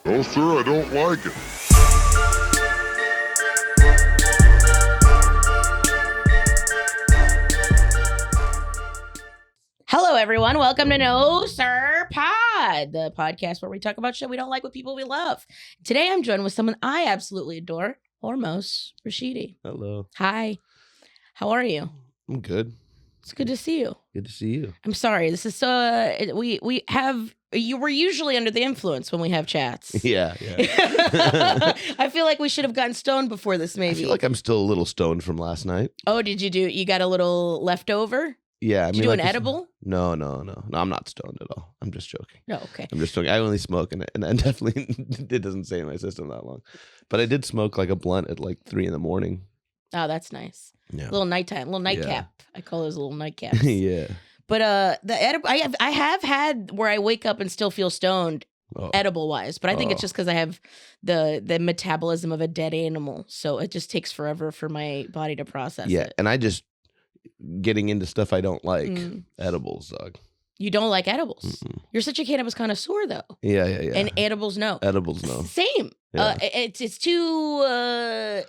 No, sir, I don't like it. Hello, everyone. Welcome to No Sir Pod, the podcast where we talk about shit we don't like with people we love. Today, I'm joined with someone I absolutely adore, Hormoz Rashidi. Hello. Hi. How are you? I'm good. It's good to see you. Good to see you. I'm sorry. This is you were usually under the influence when we have chats. Yeah. I feel like we should have gotten stoned before this, maybe. I feel like I'm still a little stoned from last night. Oh, you got a little leftover? Yeah. Did you do an edible? No, I'm not stoned at all. I'm just joking. No, okay. I'm just joking. I only smoke, and definitely it doesn't stay in my system that long. But I did smoke like a blunt at like 3 a.m. Oh, that's nice. Yeah. Little nighttime, little nightcap. Yeah. I call those little nightcaps. Yeah. But the edible, I have had where I wake up and still feel stoned, edible wise. But I think it's just because I have the metabolism of a dead animal, so it just takes forever for my body to process it. Yeah, and I just getting into stuff I don't like. Edibles, dog. You don't like edibles? Mm-mm. You're such a cannabis connoisseur, though. Yeah. And edibles, no. Edibles, no. Same. Yeah. It's too.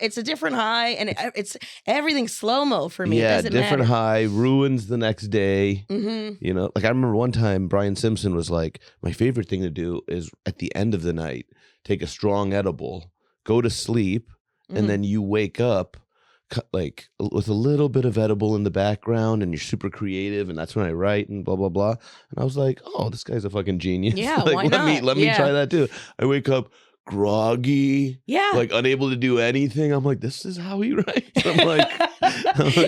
It's a different high, and it's everything's slow mo for me. Yeah, it doesn't different matter. high ruins the next day. Mm-hmm. You know, like I remember one time Brian Simpson was like, "My favorite thing to do is at the end of the night take a strong edible, go to sleep, and then you wake up." Like with a little bit of edible in the background, and you're super creative, and that's when I write and blah blah blah. And I was like, "Oh, this guy's a fucking genius." Yeah, like, why let not? me try that too. I wake up groggy, like unable to do anything. I'm like, "This is how he writes." I'm like,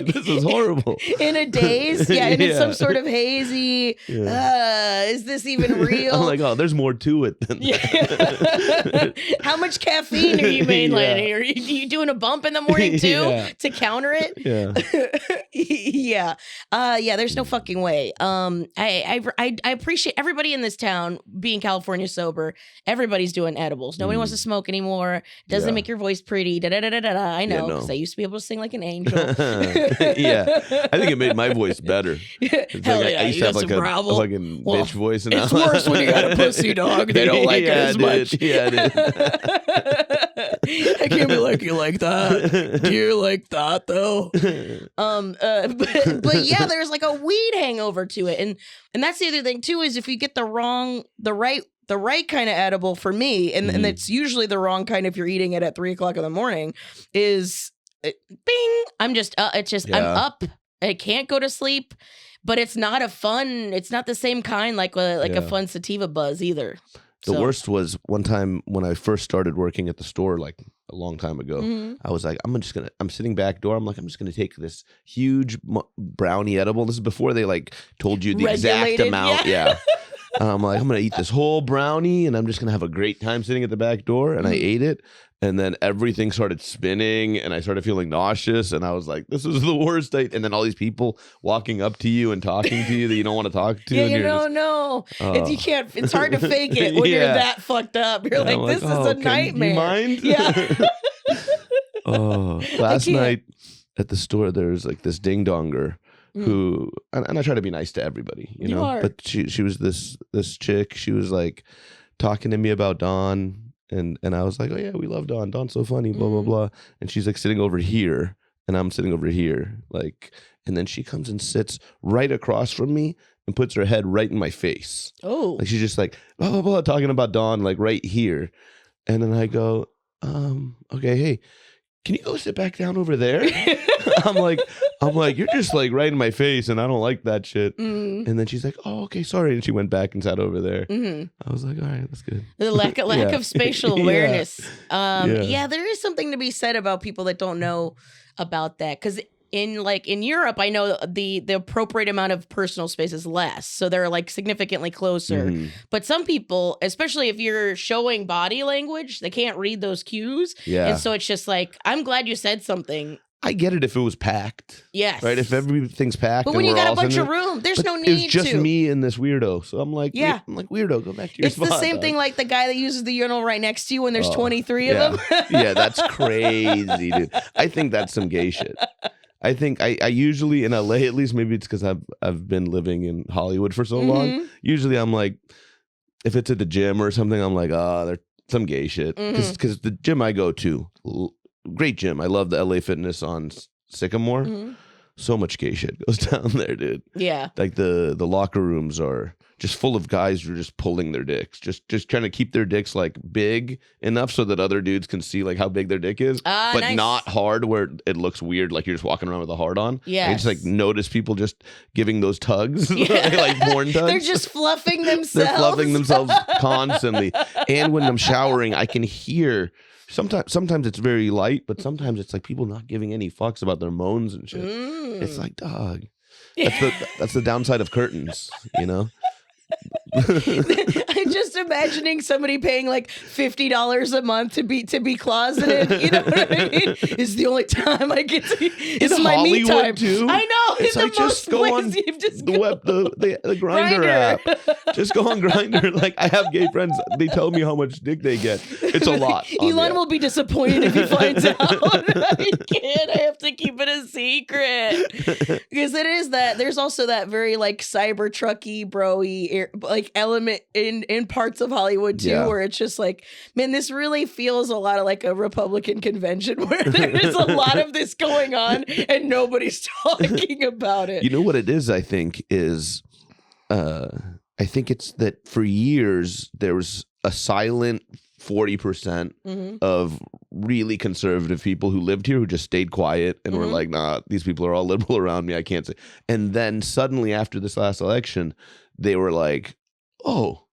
"This is horrible." In a daze, and it's some sort of hazy. Is this even real? I'm like, "Oh, there's more to it than that." How much caffeine are you mainlining? Are you doing a bump in the morning too to counter it? Yeah. There's no fucking way. I appreciate everybody in this town being California sober. Everybody's doing edibles. Nobody wants to smoke anymore. It doesn't make your voice pretty. I know, because I used to be able to sing like an angel. Yeah, I think it made my voice better. It's Hell like yeah, I used to have like a fucking bitch voice, and it's worse when you got a pussy, dog. They don't like it as much. Yeah, it is. I can't be like you like that. Do you like that though? But yeah, there's like a weed hangover to it, and that's the other thing too. Is if you get the right kind of edible for me, and it's usually the wrong kind if you're eating it at 3 o'clock in the morning, is bing. I'm up. I can't go to sleep, but it's not the same kind like a fun sativa buzz either. The worst was one time when I first started working at the store, like a long time ago. I was like, I'm sitting back door. I'm like, I'm just going to take this huge brownie edible. This is before they like told you the exact amount. Yeah. I'm like, I'm going to eat this whole brownie and I'm just going to have a great time sitting at the back door. And I ate it. And then everything started spinning and I started feeling nauseous. And I was like, this is the worst day. And then all these people walking up to you and talking to you that you don't want to talk to. Yeah, and no. You can't, it's hard to fake it when you're that fucked up. You're like, this is a nightmare. You mind? Yeah. Last night at the store, there's like this ding-donger who, and I try to be nice to everybody, you know, but she was this chick. She was like talking to me about Dawn. And I was like, oh yeah, we love Dawn. Dawn's so funny, blah, blah, blah. And she's like sitting over here and I'm sitting over here. Like, and then she comes and sits right across from me and puts her head right in my face. Oh. Like she's just like, blah, blah, blah, talking about Dawn, like right here. And then I go, okay, hey, can you go sit back down over there? I'm like, you're just like right in my face and I don't like that shit. And then she's like, oh, okay, sorry. And she went back and sat over there. I was like, all right, that's good. The lack of spatial awareness. Yeah, there is something to be said about people that don't know about that. Because in Europe, I know the appropriate amount of personal space is less, so they're like significantly closer. But some people, especially if you're showing body language, they can't read those cues. Yeah, and so it's just like, I'm glad you said something. I get it if it was packed. Yes. Right? If everything's packed. But when you got a bunch of room, there's no need to. It's just me and this weirdo. So I'm like, weirdo, go back to your spot. It's the same thing like the guy that uses the urinal right next to you when there's 23 of them. Yeah, that's crazy, dude. I think that's some gay shit. I think I usually in LA, at least, maybe it's because I've been living in Hollywood for so long. Usually I'm like, if it's at the gym or something, I'm like, some gay shit. Because the gym I go to, great gym. I love the LA Fitness on Sycamore. So much gay shit goes down there, dude. Yeah. Like the locker rooms are just full of guys who are just pulling their dicks, just trying to keep their dicks like big enough so that other dudes can see like how big their dick is, but nice. Not hard where it looks weird, like you're just walking around with a hard on. Yeah, I just like notice people just giving those tugs, like porn tugs. They're just fluffing themselves. They're fluffing themselves constantly. And when I'm showering, I can hear. Sometimes it's very light, but sometimes it's like people not giving any fucks about their moans and shit. It's like, dog. That's the downside of curtains, you know? I'm just imagining somebody paying like $50 a month to be closeted. You know what I mean? It's the only time I get to. It's my me time too. I know. It's like just go on the Grindr app. Just go on Grindr. Like I have gay friends. They tell me how much dick they get. It's a lot. Elon will be disappointed if he finds out. I can't. I have to keep it a secret because it is that. There's also that very like cyber trucky bro-y like element in parts of Hollywood too, where it's just like, man, this really feels a lot of like a Republican convention where there's a lot of this going on and nobody's talking about it. You know what it is? I think it's that for years there was a silent 40% of really conservative people who lived here who just stayed quiet and were like, nah, these people are all liberal around me. I can't say. And then suddenly after this last election, they were like, oh,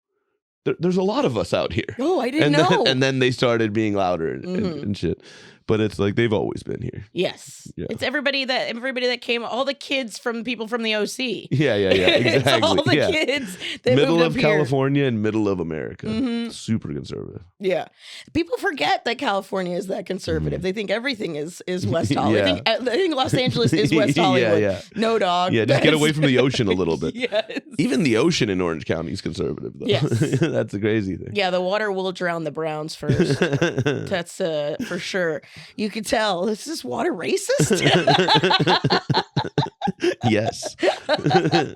there's a lot of us out here. Oh, I didn't know. And then they started being louder and shit. But it's like they've always been here. Yes. Yeah. It's everybody that came, all the kids from people from the OC. Yeah, exactly. It's all the kids that middle moved of up California and middle of America. Super conservative. Yeah. People forget that California is that conservative. They think everything is West Hollywood. I think Los Angeles is West Hollywood. No, dog. Yeah, just get away from the ocean a little bit. Yes. Even the ocean in Orange County is conservative, though. Yes. That's the crazy thing. Yeah, the water will drown the Browns first. That's for sure. You could tell, is this water racist? Yes. I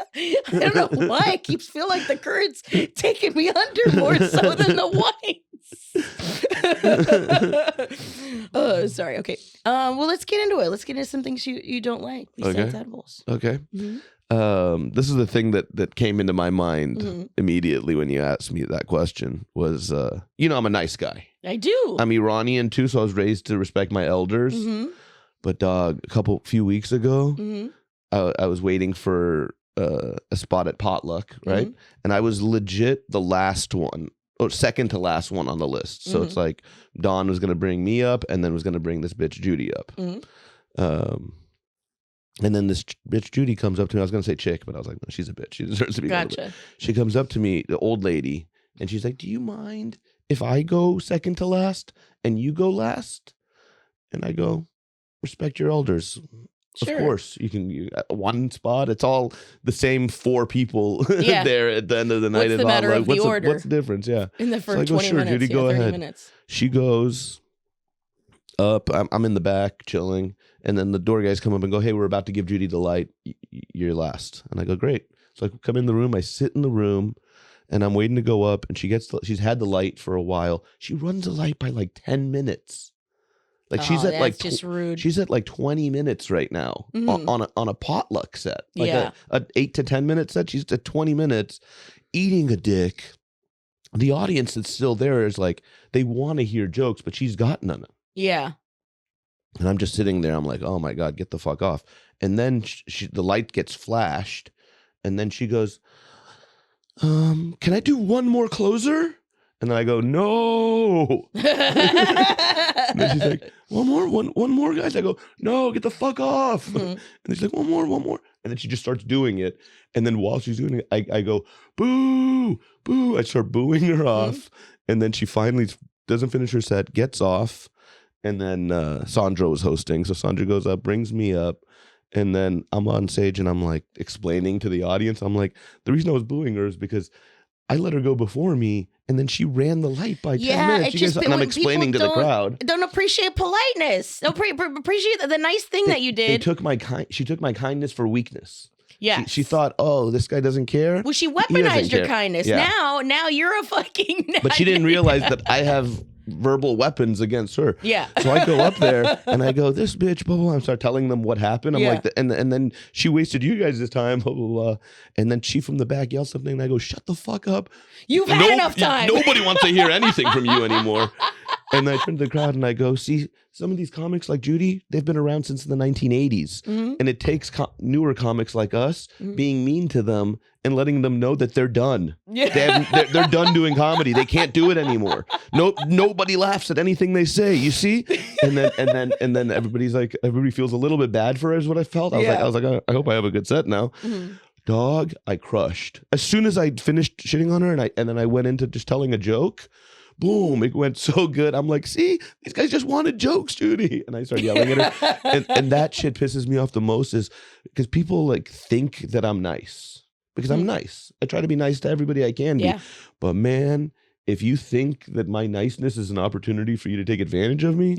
don't know why. I keep feeling like the current's taking me under more so than the whites. Oh, sorry. Okay. Well, let's get into it. Let's get into some things you don't like besides edibles. Okay. This is the thing that came into my mind immediately when you asked me that question was, I'm a nice guy. I do. I'm Iranian too, so I was raised to respect my elders. But dog, few weeks ago, I was waiting for a spot at potluck, right? And I was legit the last one, or second to last one on the list. So it's like Dawn was going to bring me up and then was going to bring this bitch Judy up. And then this bitch Judy comes up to me. I was going to say chick, but I was like, no, she's a bitch. She deserves to be called a bitch. She comes up to me, the old lady, and she's like, do you mind if I go second to last and you go last? And I go, respect your elders. Sure. Of course, you can one spot. It's all the same 4 people there at the end of the night. What's the matter of the order? What's the difference? Yeah, in the first 20 minutes, Judy, go 30 ahead. minutes. She goes up. I'm in the back chilling, and then the door guys come up and go, "Hey, we're about to give Judy the light. You're last." And I go, "Great." So I come in the room. I sit in the room, and I'm waiting to go up. And she's had the light for a while. She runs the light by like 10 minutes. Like she's at like just rude. She's at like 20 minutes right now on a potluck set. Like a 8 to 10 minute set. She's at 20 minutes eating a dick. The audience that's still there is like, they want to hear jokes, but she's got none. Yeah. And I'm just sitting there. I'm like, oh my God, get the fuck off. And then the light gets flashed. And then she goes, can I do one more closer? And then I go, no. And then she's like, one more, guys. I go, no, get the fuck off. And she's like, one more. And then she just starts doing it. And then while she's doing it, I go, boo, boo. I start booing her off. And then she finally doesn't finish her set, gets off. And then Sandra was hosting. So Sandra goes up, brings me up. And then I'm on stage and I'm like explaining to the audience. I'm like, the reason I was booing her is because I let her go before me, and then she ran the light by 10 minutes. And I'm explaining to the crowd. Don't appreciate politeness. Don't appreciate the nice thing that you did. She took my kindness for weakness. Yes. She thought, oh, this guy doesn't care. Well, she He doesn't weaponized her care. kindness. Yeah. Now you're a fucking. But she didn't realize that I have verbal weapons against her. Yeah. So I go up there and I go, this bitch, blah, blah, blah. I start telling them what happened. I'm Yeah. like, and then she wasted you guys this time, blah, blah, blah. And then she from the back yells something and I go, shut the fuck up. You've had enough time. Nobody wants to hear anything from you anymore. And I turn to the crowd and I go, see, some of these comics like Judy, they've been around since the 1980s. Mm-hmm. And it takes newer comics like us being mean to them and letting them know that they're done. Yeah. They're done doing comedy. They can't do it anymore. Nobody laughs at anything they say. You see? And then everybody feels a little bit bad for her is what I felt. I was like, I hope I have a good set now. Mm-hmm. Dog, I crushed. As soon as I finished shitting on her and then I went into just telling a joke, boom, it went so good. I'm like, see, these guys just wanted jokes, Judy. And I started yelling at her. and that shit pisses me off the most is because people like think that I'm nice. Because I'm nice. I try to be nice to everybody I can be. Yeah. But man, if you think that my niceness is an opportunity for you to take advantage of me,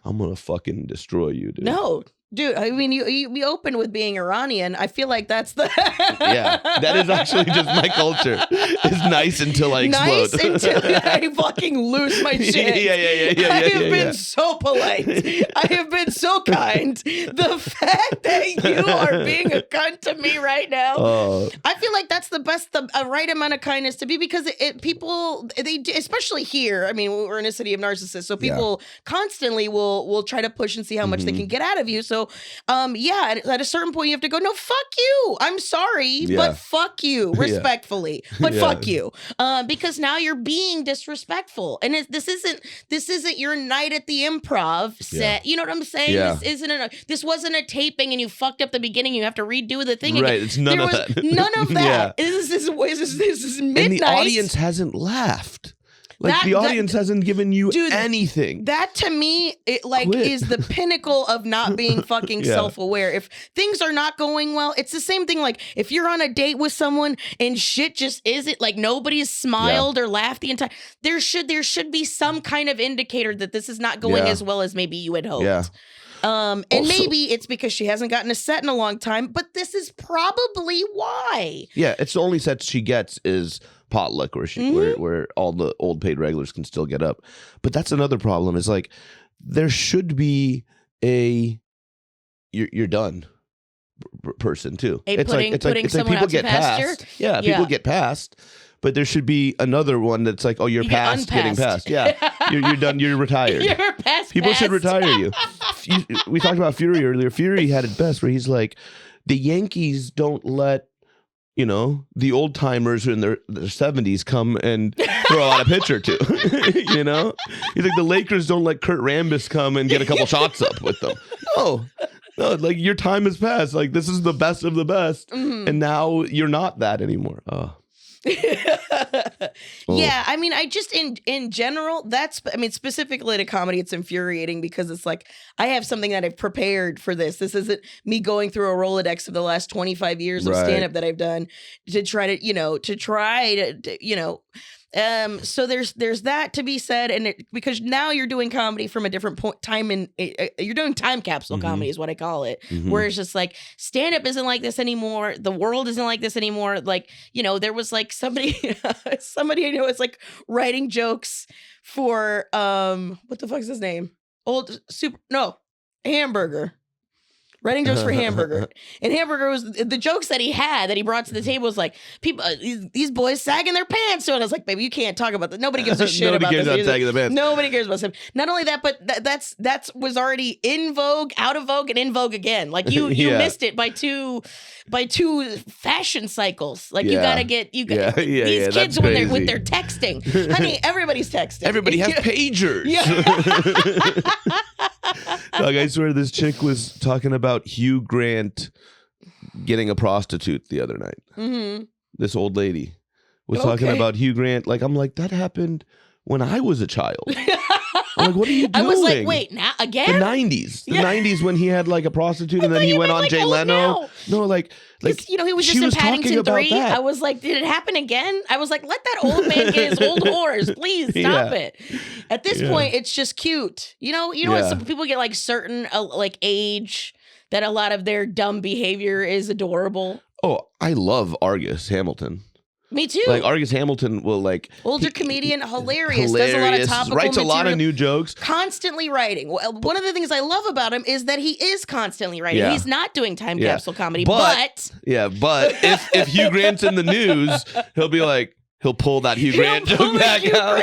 I'm going to fucking destroy you, dude. No. Dude, I mean, you opened with being Iranian. I feel like that's the... Yeah, that is actually just my culture. It's nice until I explode. Nice until I fucking lose my shit. Yeah. I have been so polite. I have been so kind. The fact that you are being a cunt to me right now, I feel like that's the best, the right amount of kindness to be because people, they especially here, I mean, we're in a city of narcissists, so people constantly will try to push and see how much they can get out of you. So, at a certain point, you have to go, no, fuck you. I'm sorry, but fuck you, respectfully, but fuck you, because now you're being disrespectful, and this isn't your night at the improv set. You know what I'm saying? This wasn't a taping, and you fucked up the beginning. You have to redo the thing. Right? Again. It's none of that. None of that. This is midnight, and the audience hasn't laughed. Like the audience hasn't given you anything. That to me, is the pinnacle of not being fucking self-aware. If things are not going well, it's the same thing. Like if you're on a date with someone and shit just isn't like nobody's smiled or laughed the entire. There should be some kind of indicator that this is not going as well as maybe you had hoped. Yeah. And also, maybe it's because she hasn't gotten a set in a long time, but this is probably why. Yeah, it's the only sets she gets is potluck where all the old paid regulars can still get up. But that's another problem is like there should be a you're done person too. It's like people get past. Yeah, people get past. But there should be another one that's like, oh, you're past getting past. Yeah, you're done. You're retired. You're past. People should retire you. We talked about Fury earlier. Fury had it best where he's like, the Yankees don't let the old timers who are in their 70s come and throw out a pitch or two. He's like, the Lakers don't let Kurt Rambis come and get a couple shots up with them. No, like your time has passed. Like this is the best of the best, and now you're not that anymore. Yeah, I mean, I just in general, specifically to comedy, it's infuriating because it's like I have something that I've prepared for this. This isn't me going through a Rolodex of the last 25 years of stand-up that I've done to try to so there's that to be said, and because now you're doing comedy from a different time you're doing time capsule comedy is what I call it, where it's just like stand-up isn't like this anymore, the world isn't like this anymore. Like there was like somebody I know is like writing jokes for what the fuck's his name, Hamburger. Writing jokes for Hamburger. And Hamburger was the jokes that he brought to the table was like, people, these boys sagging their pants. So I was like, baby, you can't talk about that. Nobody gives a shit about this. Nobody cares about sagging the pants. Nobody cares about him. Not only that, but that's was already in vogue, out of vogue, and in vogue again. Like you missed it by two fashion cycles. Like you gotta get these kids with their texting. Honey, everybody's texting. Everybody has pagers. Dog, I swear this chick was talking about Hugh Grant getting a prostitute the other night. This old lady was talking about Hugh Grant. Like, I'm like, that happened when I was a child. I'm like, what are you doing? I was like, wait, now again? The 90s. The 90s when he had like a prostitute and then he went on like Jay Leno. Now. No, like he was just in Paddington 3. I was like, did it happen again? I was like, let that old man get his old horse. Please stop it. At this point, it's just cute. You know what? Some people get like certain like age that a lot of their dumb behavior is adorable. Oh, I love Argus Hamilton. Me too. Like Argus Hamilton will like older comedian, hilarious, does a lot of topical writes material, a lot of new jokes, constantly writing. Well, one of the things I love about him is that he is constantly writing. He's not doing time capsule comedy, but if Hugh Grant's in the news, he'll be like, he'll pull that Hugh Grant joke back out.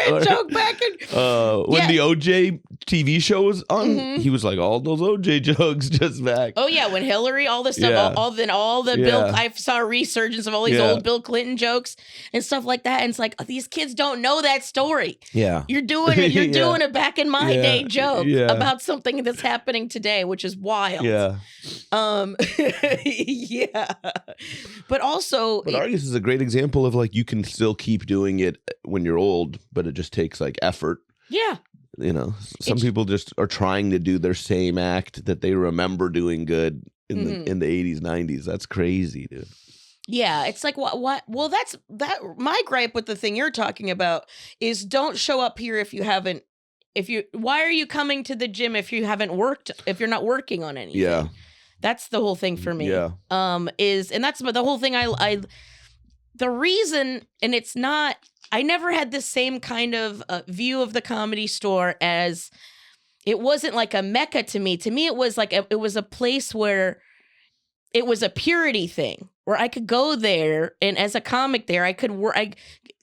When the OJ TV show was on, he was like, all those OJ jokes just back. Oh yeah, when Hillary, all this stuff, all the Bill, I saw a resurgence of all these old Bill Clinton jokes and stuff like that. And it's like, these kids don't know that story. Yeah. You're doing it. You're doing a back in my day joke about something that's happening today, which is wild. Yeah. But also, Argus is a great example of like, you can still keep doing it when you're old, but it just takes like effort. Yeah. You know, some people just are trying to do their same act that they remember doing good in the 80s, 90s. That's crazy, dude. Yeah, it's like what? Well, that's my gripe with the thing you're talking about is don't show up here if you haven't. Why are you coming to the gym if you haven't worked? If you're not working on anything? Yeah, that's the whole thing for me. Yeah, and that's the whole thing. The reason, and it's not. I never had the same kind of view of the Comedy Store as it wasn't like a mecca to me. To me, it was like it was a place where it was a purity thing where I could go there, and as a comic there, I could work.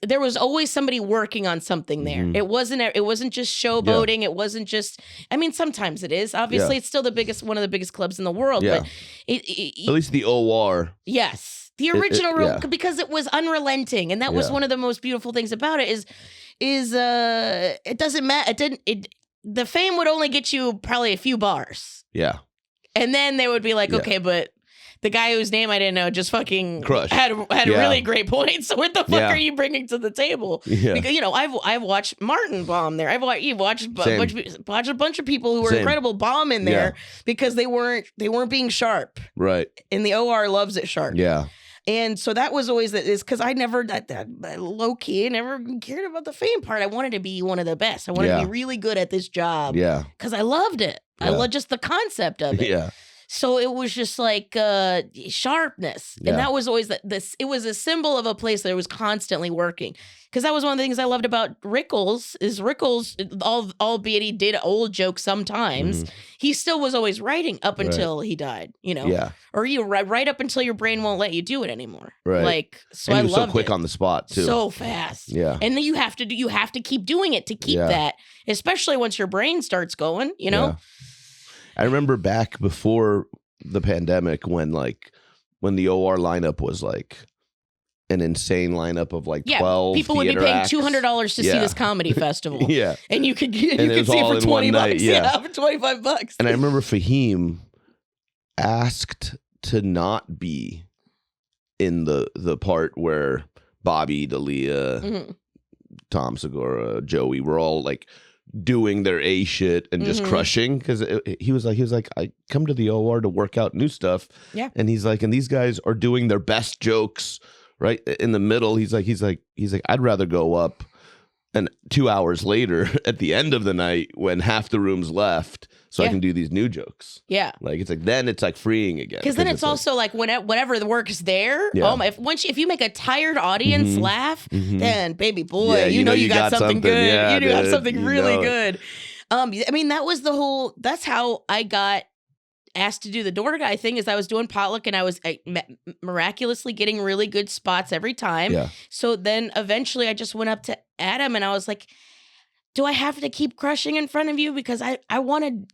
There was always somebody working on something there. It wasn't just showboating. Yeah. It wasn't just. I mean, sometimes it is. Obviously, it's still one of the biggest clubs in the world. Yeah. But at least the OR. Yes. The original rule, because it was unrelenting, and that was one of the most beautiful things about it. Is it doesn't matter. The fame would only get you probably a few bars. Yeah, and then they would be like, okay, but the guy whose name I didn't know just fucking had really great points. So what the fuck are you bringing to the table? Yeah. Because I've watched Martin bomb there. You've watched a bunch of people who were incredible bomb in there because they weren't being sharp. Right. And the OR loves it sharp. Yeah. And so that was always because I never that low key never cared about the fame part. I wanted to be one of the best. I wanted to be really good at this job. Yeah. Because I loved it. Yeah. I loved just the concept of it. Yeah. So it was just like sharpness. Yeah. And that was always this. It was a symbol of a place that was constantly working. Because that was one of the things I loved about Rickles is albeit he did old jokes sometimes, he still was always writing up until he died, you know? Yeah. Or you right up until your brain won't let you do it anymore. Right. Like, so and he was so quick on the spot too. So fast. Yeah. And then you have to keep doing it to keep that, especially once your brain starts going, you know? Yeah. I remember back before the pandemic when the OR lineup was like an insane lineup of like 12 people would be paying $200 to see this comedy festival. Yeah. And you could see it for $20. Yeah, for $25. And I remember Fahim asked to not be in the part where Bobby, D'Elia, Tom Segura, Joey were all like doing their A shit and just crushing, because he was like, I come to the OR to work out new stuff. Yeah. And he's like, and these guys are doing their best jokes right in the middle. He's like, I'd rather go up and 2 hours later at the end of the night when half the room's left so I can do these new jokes. Yeah. Like, it's like, then it's like freeing again. Because then it's also like whenever the work is there, if you make a tired audience laugh, then baby boy, you know you got something good. Yeah, you got something really good. I mean, that's how I got asked to do the door guy thing. Is I was doing potluck and I was miraculously getting really good spots every time. Yeah. So then eventually I just went up to Adam and I was like, do I have to keep crushing in front of you? Because I want to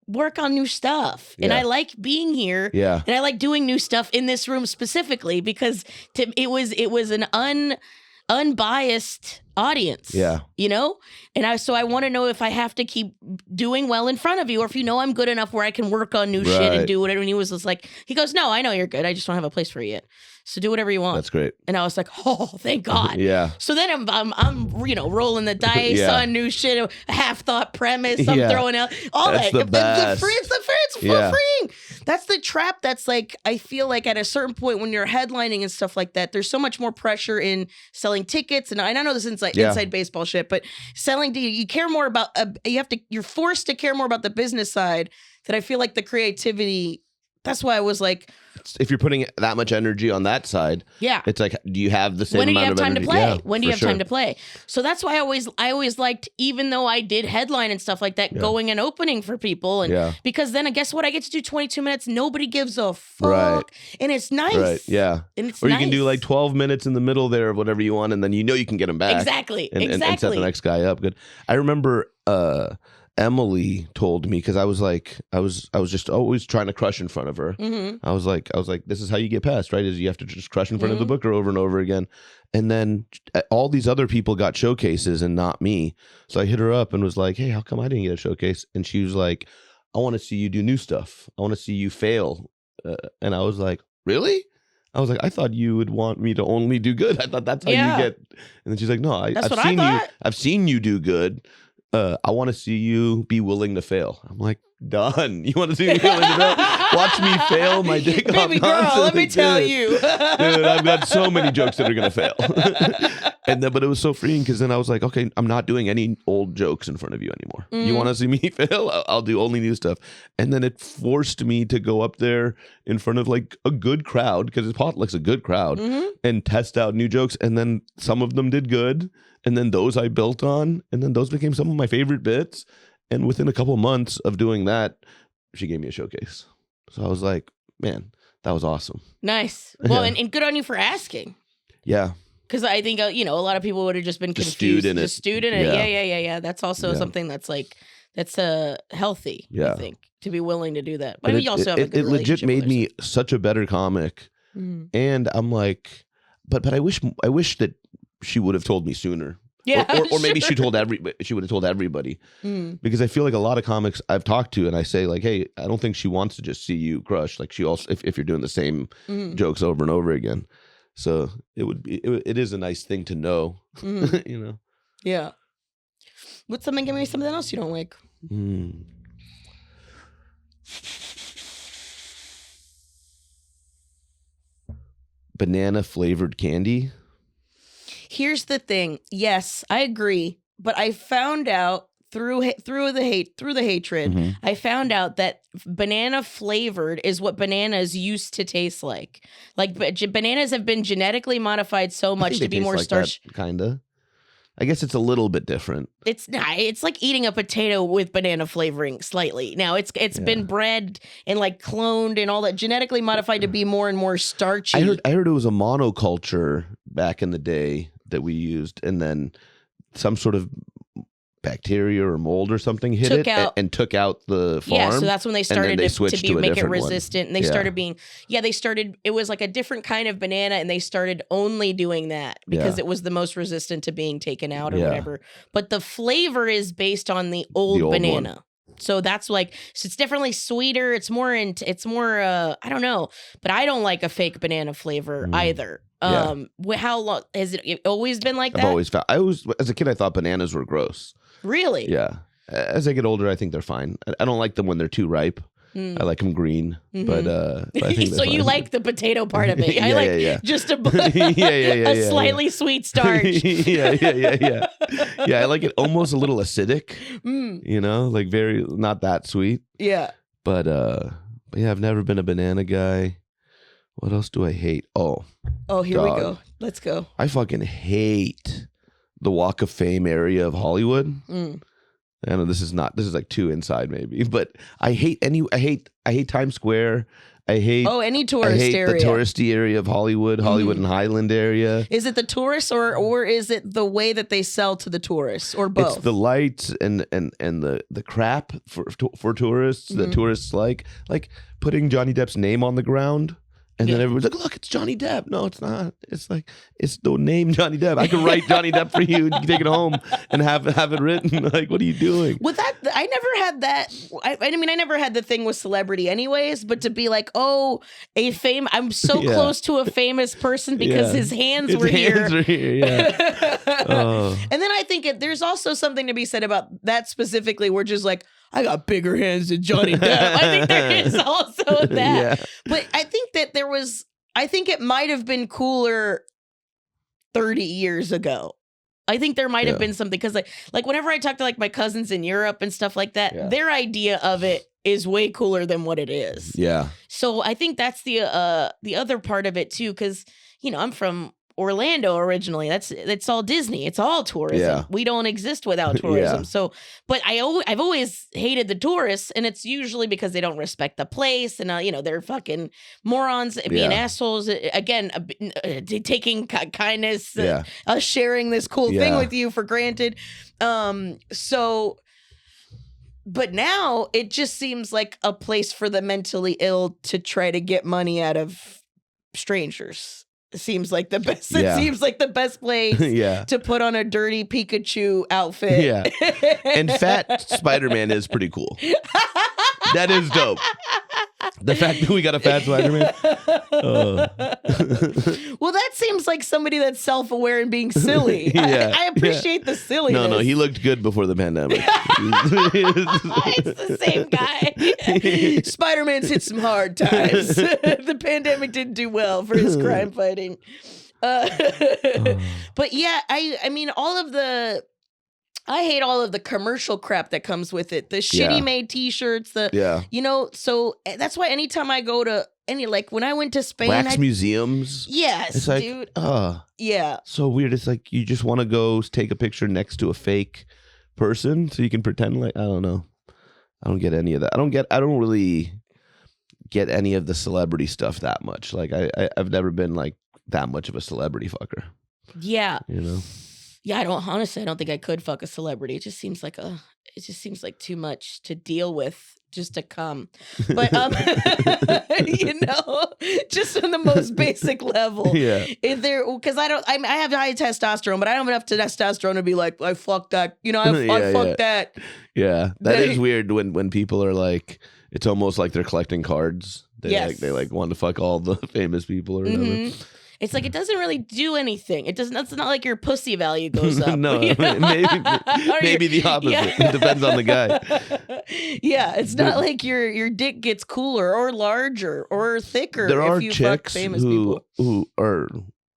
work on new stuff. And I like being here. Yeah. And I like doing new stuff in this room specifically because it was an unbiased audience. Yeah. You know? And so I want to know if I have to keep doing well in front of you or if you know I'm good enough where I can work on new shit and do whatever. And he was just like, he goes, no, I know you're good. I just don't have a place for you yet. So do whatever you want. That's great. And I was like, oh, thank God. Yeah. So then I'm rolling the dice on new shit, a half-thought premise. I'm throwing out all that's that. The best. It's freeing. That's the trap. That's like, I feel like at a certain point when you're headlining and stuff like that, there's so much more pressure in selling tickets. And I know this inside baseball shit, but selling, you care more about, you're forced to care more about the business side that I feel like the creativity that's why I was like, if you're putting that much energy on that side, yeah, it's like, do you have the same when do you amount have of time energy? to play? Yeah, When do you have time to play? So that's why I always liked, even though I did headline and stuff like that, going and opening for people. And because then guess what? I get to do 22 minutes. Nobody gives a fuck. Right. And it's nice. Right. Yeah. And it's or you nice. can do like 12 minutes in the middle there of whatever you want, and then you can get them back. Exactly. And set the next guy up. Good. I remember Emily told me, because I was just always trying to crush in front of her. I was like, this is how you get past, right? Is you have to just crush in front of the booker over and over again. And then all these other people got showcases and not me. So I hit her up and was like, hey, how come I didn't get a showcase? And she was like, I want to see you do new stuff. I want to see you fail. And I was like, really? I was like, I thought you would want me to only do good. I thought that's how you get. And then she's like, no, I've seen you do good. I want to see you be willing to fail. I'm like, done. You want to see me willing to fail? Watch me fail my dick off. Baby girl, let me tell you. Dude, I've got so many jokes that are going to fail. But it was so freeing, because then I was like, okay, I'm not doing any old jokes in front of you anymore. You want to see me fail? I'll do only new stuff. And then it forced me to go up there in front of like a good crowd, because it's Potluck's a good crowd, and test out new jokes. And then some of them did good. And then those I built on, and then those became some of my favorite bits. And within a couple of months of doing that, she gave me a showcase. So I was like, man, that was awesome. Nice. Well, and good on you for asking. Yeah. Because I think, a lot of people would have just been confused. Just stewed in it. Yeah. That's also something that's like, that's healthy, I think, to be willing to do that. But you also have a good relationship. It legit made me such a better comic. And I'm like, but I wish that she would have told me sooner. Yeah, or maybe she would have told everybody. Because I feel like a lot of comics I've talked to, and I say like, hey, I don't think she wants to just see you crush. Like, she also, if you're doing the same jokes over and over again. So it is a nice thing to know, Yeah. What's something? Give me something else you don't like. Banana flavored candy. Here's the thing. Yes, I agree, but I found out through the hatred, I found out that banana flavored is what bananas used to taste like. Like, bananas have been genetically modified so much to be more starch. Kinda. I guess it's a little bit different. It's like eating a potato with banana flavoring slightly. Now it's been bred and like cloned and all that, genetically modified to be more and more starchy. I heard it was a monoculture back in the day that we used, and then some sort of bacteria or mold or something and took out the farm. Yeah, so that's when they started to make it resistant. And they started it was like a different kind of banana, and they started only doing that because it was the most resistant to being taken out or whatever. But the flavor is based on the old banana. One. So that's like, so it's definitely sweeter. It's more I don't know, but I don't like a fake banana flavor either. How long has it always been like that? As a kid, I thought bananas were gross. Really? Yeah. As I get older, I think they're fine. I don't like them when they're too ripe. I like them green, but I think so you like the potato part of it. I like just a slightly sweet starch. Yeah. I like it almost a little acidic, like very, not that sweet. Yeah. But yeah, I've never been a banana guy. What else do I hate? Oh, here we go. Let's go. I fucking hate the Walk of Fame area of Hollywood. I know this is like too inside maybe, but I hate Times Square. I hate any tourist area. The touristy area of Hollywood and Highland area. Is it the tourists or is it the way that they sell to the tourists, or both? It's the lights and the crap for tourists that tourists like putting Johnny Depp's name on the ground. And then everyone's like, look, it's Johnny Depp. No, it's not. It's like, it's the name Johnny Depp. I can write Johnny Depp for you. You can take it home and have it written. Like, what are you doing? With that, I never had that. I never had the thing with celebrity anyways, but to be like, I'm so close to a famous person because his hands were here. And then I think there's also something to be said about that specifically, where just like, I got bigger hands than Johnny Depp. I think there is also that. But I think that I think it might have been cooler 30 years ago. I think there might have been something because like whenever I talk to like my cousins in Europe and stuff like that, their idea of it is way cooler than what it is. Yeah. So I think that's the other part of it too, because I'm from Orlando originally. It's all Disney. It's all tourism. Yeah. We don't exist without tourism. So, but I've always hated the tourists, and it's usually because they don't respect the place, and they're fucking morons, being assholes. Again, taking kindness, us sharing this cool thing with you for granted. So. But now it just seems like a place for the mentally ill to try to get money out of strangers. It seems like the best. It seems like the best place to put on a dirty Pikachu outfit. Yeah, and fat Spider-Man is pretty cool. That is dope. The fact that we got a fat Spider-Man. Well, that seems like somebody that's self-aware and being silly. I appreciate the silliness. No, he looked good before the pandemic. It's the same guy. Spider-Man's hit some hard times. The pandemic didn't do well for his crime fighting. But yeah, I mean, I hate all of the commercial crap that comes with it. The shitty made t-shirts, so that's why anytime I go to when I went to Spain. Wax museums. Yes, it's like, dude. Yeah. So weird. It's like you just want to go take a picture next to a fake person so you can pretend like, I don't know. I don't get any of that. I don't really get any of the celebrity stuff that much. Like I've never been like that much of a celebrity fucker. Yeah. Yeah, I don't think I could fuck a celebrity. It just seems like too much to deal with just to come. But just on the most basic level. Yeah. Because I have high testosterone, but I don't have enough testosterone to be like, I fucked that. I fucked that. Yeah. That is weird when people are like, it's almost like they're collecting cards. They want to fuck all the famous people or whatever. Mm-hmm. It's like it doesn't really do anything. It's not like your pussy value goes up. No, maybe the opposite. It depends on the guy. Yeah, it's not like your dick gets cooler or larger or thicker. There are if you chicks fuck famous people who are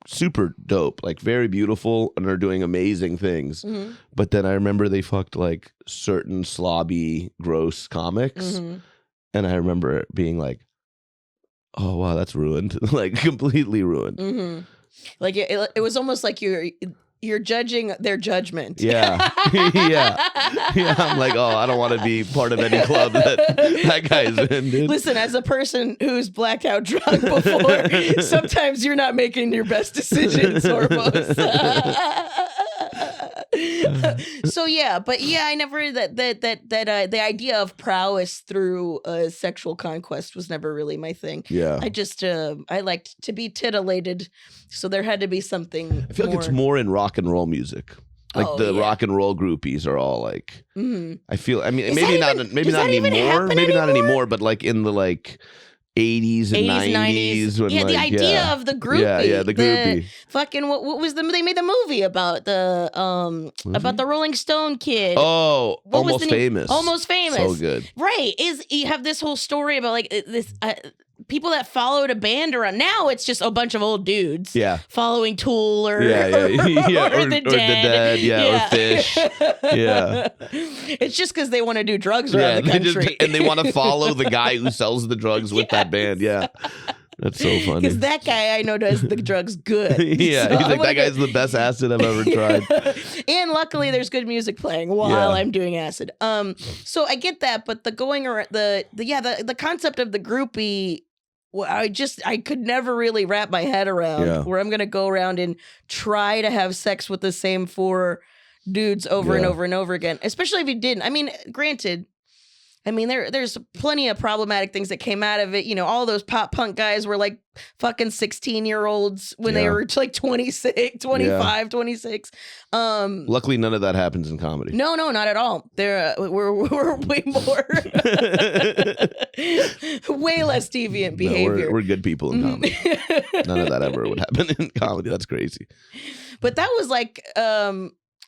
super dope, like very beautiful, and are doing amazing things. Mm-hmm. But then I remember they fucked like certain slobby, gross comics, and I remember being like, oh wow, that's ruined. Like completely ruined. Mm-hmm. Like it was almost like you're judging their judgment. Yeah. Yeah. I'm like, oh, I don't want to be part of any club that guy's in, dude. Listen, as a person who's blacked out drunk before, sometimes you're not making your best decisions, Hormoz. So I never the idea of prowess through sexual conquest was never really my thing. Yeah, I just I liked to be titillated, so there had to be something. I feel like it's more in rock and roll music. Like rock and roll groupies are all like. Mm-hmm. I feel. I mean, maybe not anymore. But like in the 80s and 90s. When the idea of the groupie. Yeah, the groupie. Fucking what was they made the movie about the Rolling Stone kid. Oh, Almost Famous. Almost Famous. So good. Right. You have this whole story about this people that followed a band around. Now it's just a bunch of old dudes following Tool or the Dead. Or Fish. Yeah. It's just because they want to do drugs around the country. And they want to follow the guy who sells the drugs with that band. Yeah. That's so funny. Because that guy I know does the drugs good. Yeah, so he's like, that guy's the best acid I've ever tried. And luckily there's good music playing while I'm doing acid. So I get that, but the going around the concept of the groupie, I could never really wrap my head around where I'm gonna go around and try to have sex with the same 4 dudes over and over and over again. Especially if you didn't. I mean, granted, there's plenty of problematic things that came out of it. All those pop punk guys were like fucking 16-year-olds when they were like 26, 25, 26. Luckily, none of that happens in comedy. No, not at all. We're way more, way less deviant behavior. No, we're good people in comedy. None of that ever would happen in comedy. That's crazy. But that was like,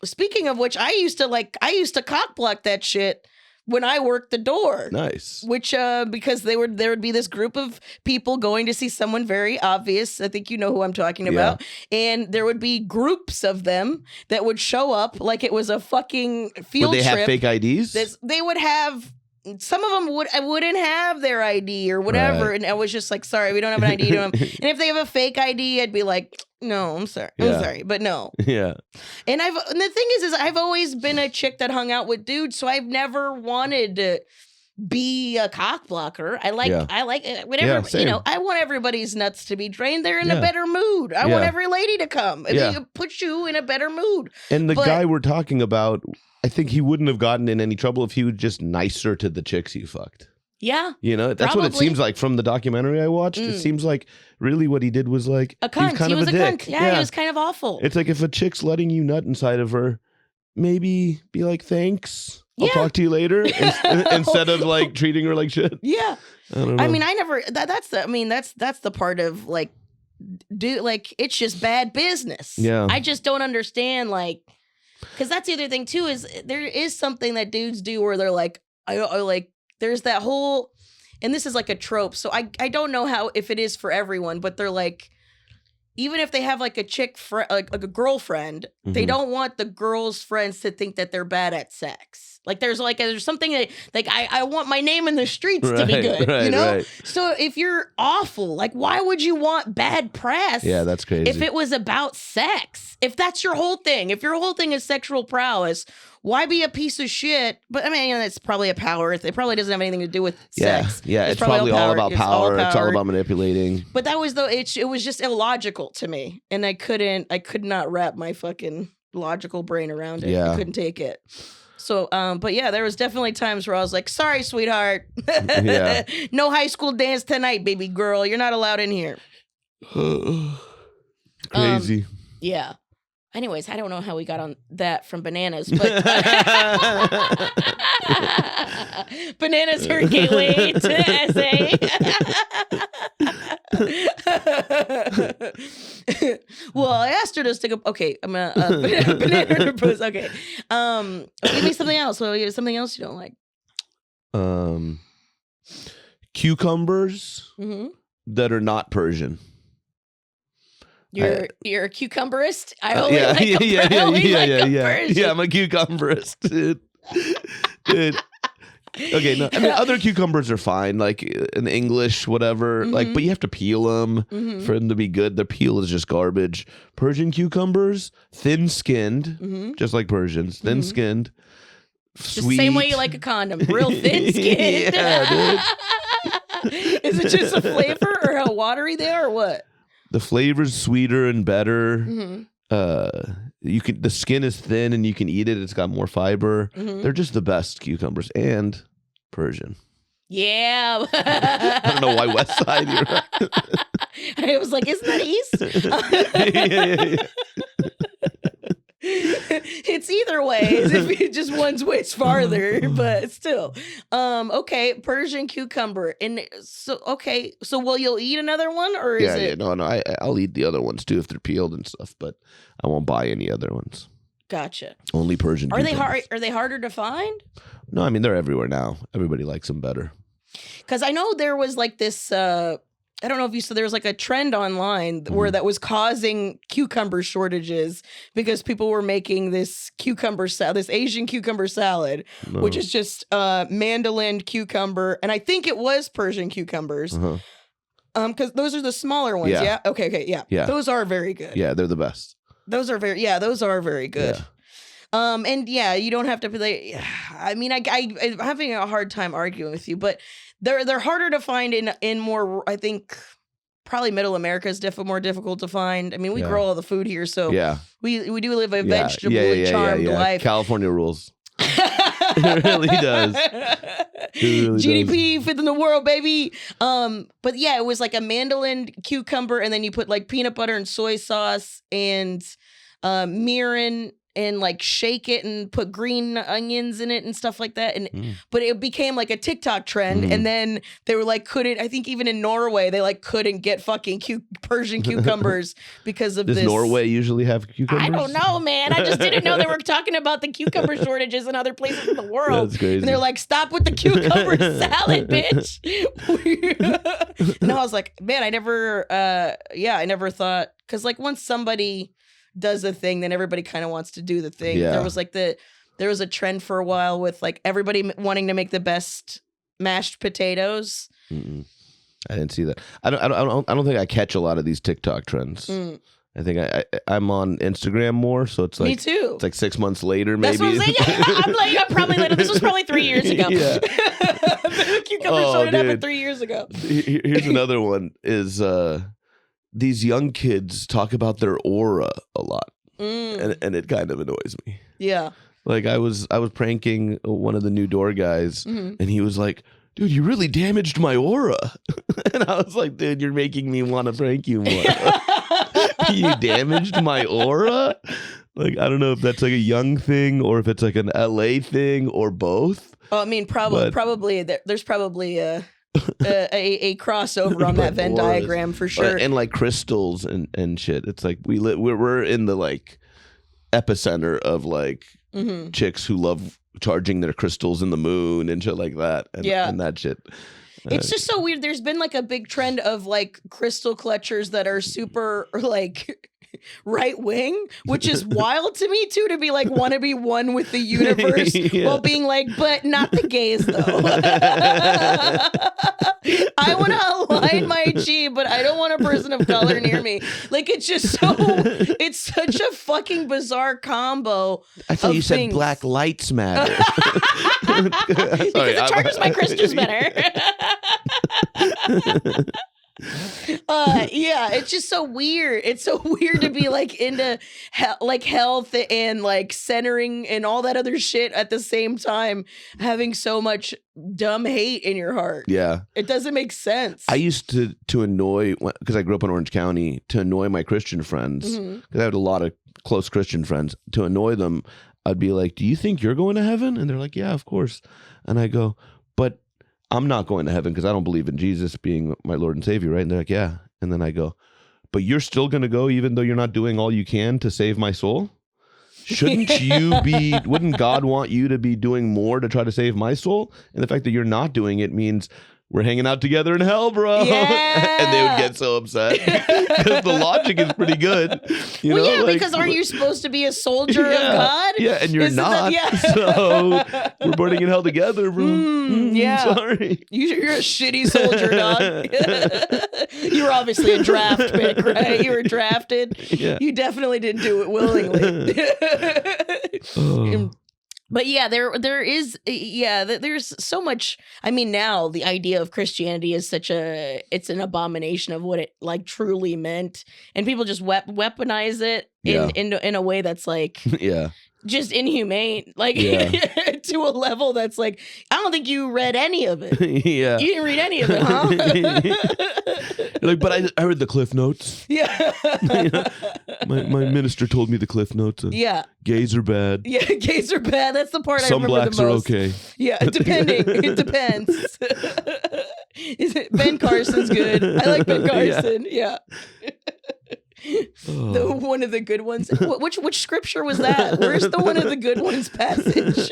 speaking of which, I used to cock block that shit when I worked the door. Nice. Which because there would be this group of people going to see someone very obvious. I think you know who I'm talking about. And there would be groups of them that would show up like it was a fucking field Would they trip. have fake IDs? They would have. Some of them wouldn't have their ID or whatever, Right. and I was just like, sorry, we don't have an ID to them. And if they have a fake ID, I'd be like, no, I'm sorry, but no. Yeah. And the thing is I've always been a chick that hung out with dudes, so I've never wanted to be a cock blocker. I like whatever, I want everybody's nuts to be drained. They're in a better mood. I want every lady to come. It puts you in a better mood. And the guy we're talking about, I think he wouldn't have gotten in any trouble if he was just nicer to the chicks he fucked. Yeah. That's what it seems like from the documentary I watched. It seems like really what he did was like a cunt. He was a dick. Cunt. Yeah, he was kind of awful. It's like if a chick's letting you nut inside of her, maybe be like, thanks. I'll talk to you later instead of like treating her like shit. Yeah. I don't know. I mean, I never that's the part of like it's just bad business. Yeah. I just don't understand because that's the other thing too is there is something that dudes do where they're like I like there's that whole, and this is like a trope, so I don't know if it is for everyone, but they're like, even if they have like a chick like a girlfriend, they don't want the girl's friends to think that they're bad at sex. Like there's something that like I want my name in the streets to be good, you know? Right. So if you're awful, like why would you want bad press? Yeah, that's crazy. If it was about sex, if that's your whole thing, if your whole thing is sexual prowess, why be a piece of shit? But I mean, it's probably a power. It probably doesn't have anything to do with sex. Yeah, it's probably all about power. It's all about manipulating. But that was it was just illogical to me, and I could not wrap my fucking logical brain around it. Yeah. I couldn't take it. So, but yeah, there was definitely times where I was like, sorry, sweetheart. Yeah. No high school dance tonight, baby girl. You're not allowed in here. Crazy. Yeah. Anyways, I don't know how we got on that from bananas, but bananas are a gateway to SA. Well, I asked her to stick up. Okay, I'm gonna banana propose. Okay, give me something else. Well, something else you don't like. Cucumbers that are not Persian. You're a cucumberist? I only like a Persian. Yeah, I'm a cucumberist, dude. Okay, no, I mean other cucumbers are fine, like in English, whatever. Like, but you have to peel them for them to be good. The peel is just garbage. Persian cucumbers, thin-skinned, just like Persians, thin-skinned, sweet. Just the same way you like a condom, real thin-skinned. Yeah, dude. Is it just a flavor or how watery they are, or what? The flavor's sweeter and better. The skin is thin and you can eat it. It's got more fiber. They're just the best cucumbers and Persian. Yeah. I don't know why West Side. I was like, isn't that East? Yeah. It's either way. If it just one's ways farther, but still. Okay, Persian cucumber. And so will you eat another one or is it? No, I'll eat the other ones too if they're peeled and stuff, but I won't buy any other ones. Gotcha. Only Persian. Are they hard? Are they harder to find? No, I mean they're everywhere now. Everybody likes them better. Because I know there was like this. I don't know if you saw there was like a trend online where that was causing cucumber shortages because people were making this this Asian cucumber salad, which is just mandolin cucumber, and I think it was Persian cucumbers. Because those are the smaller ones. Yeah. Okay. Yeah. Those are very good. Yeah, they're the best. Those are very good. Yeah. And yeah, you don't have to be like, I mean, I'm having a hard time arguing with you, but they're harder to find in more, I think probably middle America is more difficult to find. I mean, we grow all the food here, so we do live a vegetable charmed life. California rules. It really does. GDP fifth in the world, baby. But yeah, it was like a mandolin cucumber, and then you put like peanut butter and soy sauce and mirin and like shake it and put green onions in it and stuff like that. And but it became like a TikTok trend, and then they were like I think even in Norway they like couldn't get fucking Persian cucumbers because of Does this. Norway usually have cucumbers? I don't know, man. I just didn't know they were talking about the cucumber shortages in other places in the world. That's crazy. And they're like, stop with the cucumber salad, bitch. And I was like, man, I never thought, because like once somebody does a thing, then everybody kind of wants to do the thing. Yeah. There was a trend for a while with like everybody wanting to make the best mashed potatoes. I didn't see that. I don't think I catch a lot of these TikTok trends. I think I'm on Instagram more, so it's like me too. It's like 6 months later, maybe. That's what I'm saying. I'm probably later. This was probably 3 years ago. Yeah. The cucumber shortage happened 3 years ago. Here's another one: is these young kids talk about their aura a lot, and it kind of annoys me. Yeah. Like I was pranking one of the new door guys, and he was like, "Dude, you really damaged my aura," and I was like, "Dude, you're making me want to prank you more." You damaged my aura? Like, I don't know if that's like a young thing or if it's like an LA thing or both. Oh, I mean, probably there's probably a crossover on that Venn diagram for sure. And like crystals and shit. It's like we're in the like epicenter of like chicks who love charging their crystals in the moon and shit like that. And that shit. It's just so weird. There's been like a big trend of like crystal clutchers that are super like right wing, which is wild to me too, to be like want to be one with the universe while being like, but not the gays though. I want to align my G, but I don't want a person of color near me. Like it's just it's such a fucking bizarre combo. I thought you said black lives matter. Because it charges my crystals better. Yeah, it's just so weird. It's so weird to be like into health and like centering and all that other shit at the same time, having so much dumb hate in your heart. Yeah, it doesn't make sense. I used to annoy, because I grew up in Orange County, to annoy my Christian friends, because I had a lot of close Christian friends. To annoy them, I'd be like, "Do you think you're going to heaven?" And they're like, "Yeah, of course." And I go, "But I'm not going to heaven because I don't believe in Jesus being my Lord and Savior," right? And they're like, "Yeah." And then I go, "But you're still going to go even though you're not doing all you can to save my soul? Wouldn't God want you to be doing more to try to save my soul? And the fact that you're not doing it means we're hanging out together in hell, bro." Yeah. And they would get so upset because the logic is pretty good. You know? Yeah, like, because aren't you supposed to be a soldier of God? Yeah, and you're not. So we're burning in hell together, bro. Yeah. Sorry. You're a shitty soldier, dog. You were obviously a draft pick, right? You were drafted. Yeah. You definitely didn't do it willingly. But yeah, there's so much. I mean, now the idea of Christianity is it's an abomination of what it like truly meant, and people just weaponize it in a way that's like just inhumane, like to a level that's like, I don't think you read any of it. Yeah, you didn't read any of it, huh? Like, but I heard the Cliff Notes. Yeah. My minister told me the Cliff Notes. Gays are bad. Yeah, gays are bad. That's the part I remember the most. Some blacks are okay. Yeah, depending. It depends. Ben Carson's good. I like Ben Carson. Yeah. One of the good ones. Which scripture was that? Where's the one of the good ones passage?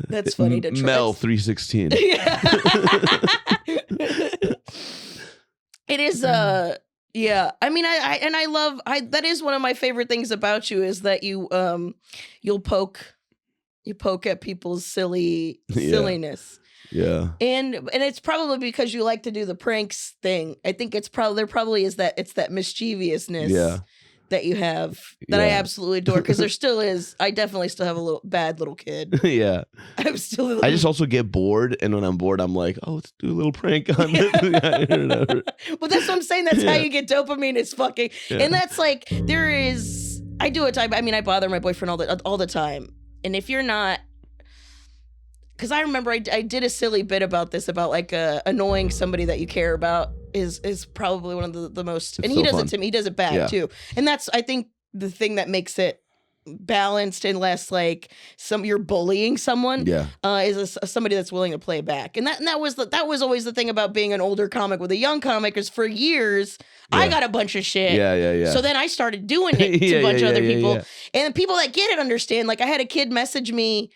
That's funny to try. Mel 3:16. Yeah. It is yeah. I mean, I love that is one of my favorite things about you, is that you'll poke at people's silliness. Yeah. And it's probably because you like to do the pranks thing. I think it's probably is that it's that mischievousness that you have that I absolutely adore, because there still is. I definitely still have a little bad little kid. Yeah. I'm still. I just also get bored, and when I'm bored, I'm like, oh, let's do a little prank on this. Well, that's what I'm saying. That's how you get dopamine. Is fucking, and that's like there is. I do it. I mean, I bother my boyfriend all the time, and if you're not. Because I remember I did a silly bit about this, about like annoying somebody that you care about is probably one of the most, and he does it to me. He does it bad too, and that's, I think the thing that makes it balanced and less like you're bullying someone is somebody that's willing to play back. And that was always the thing about being an older comic with a young comic, is for years I got a bunch of shit. So then I started doing it to a bunch of other people. And people that get it understand. Like I had a kid message me,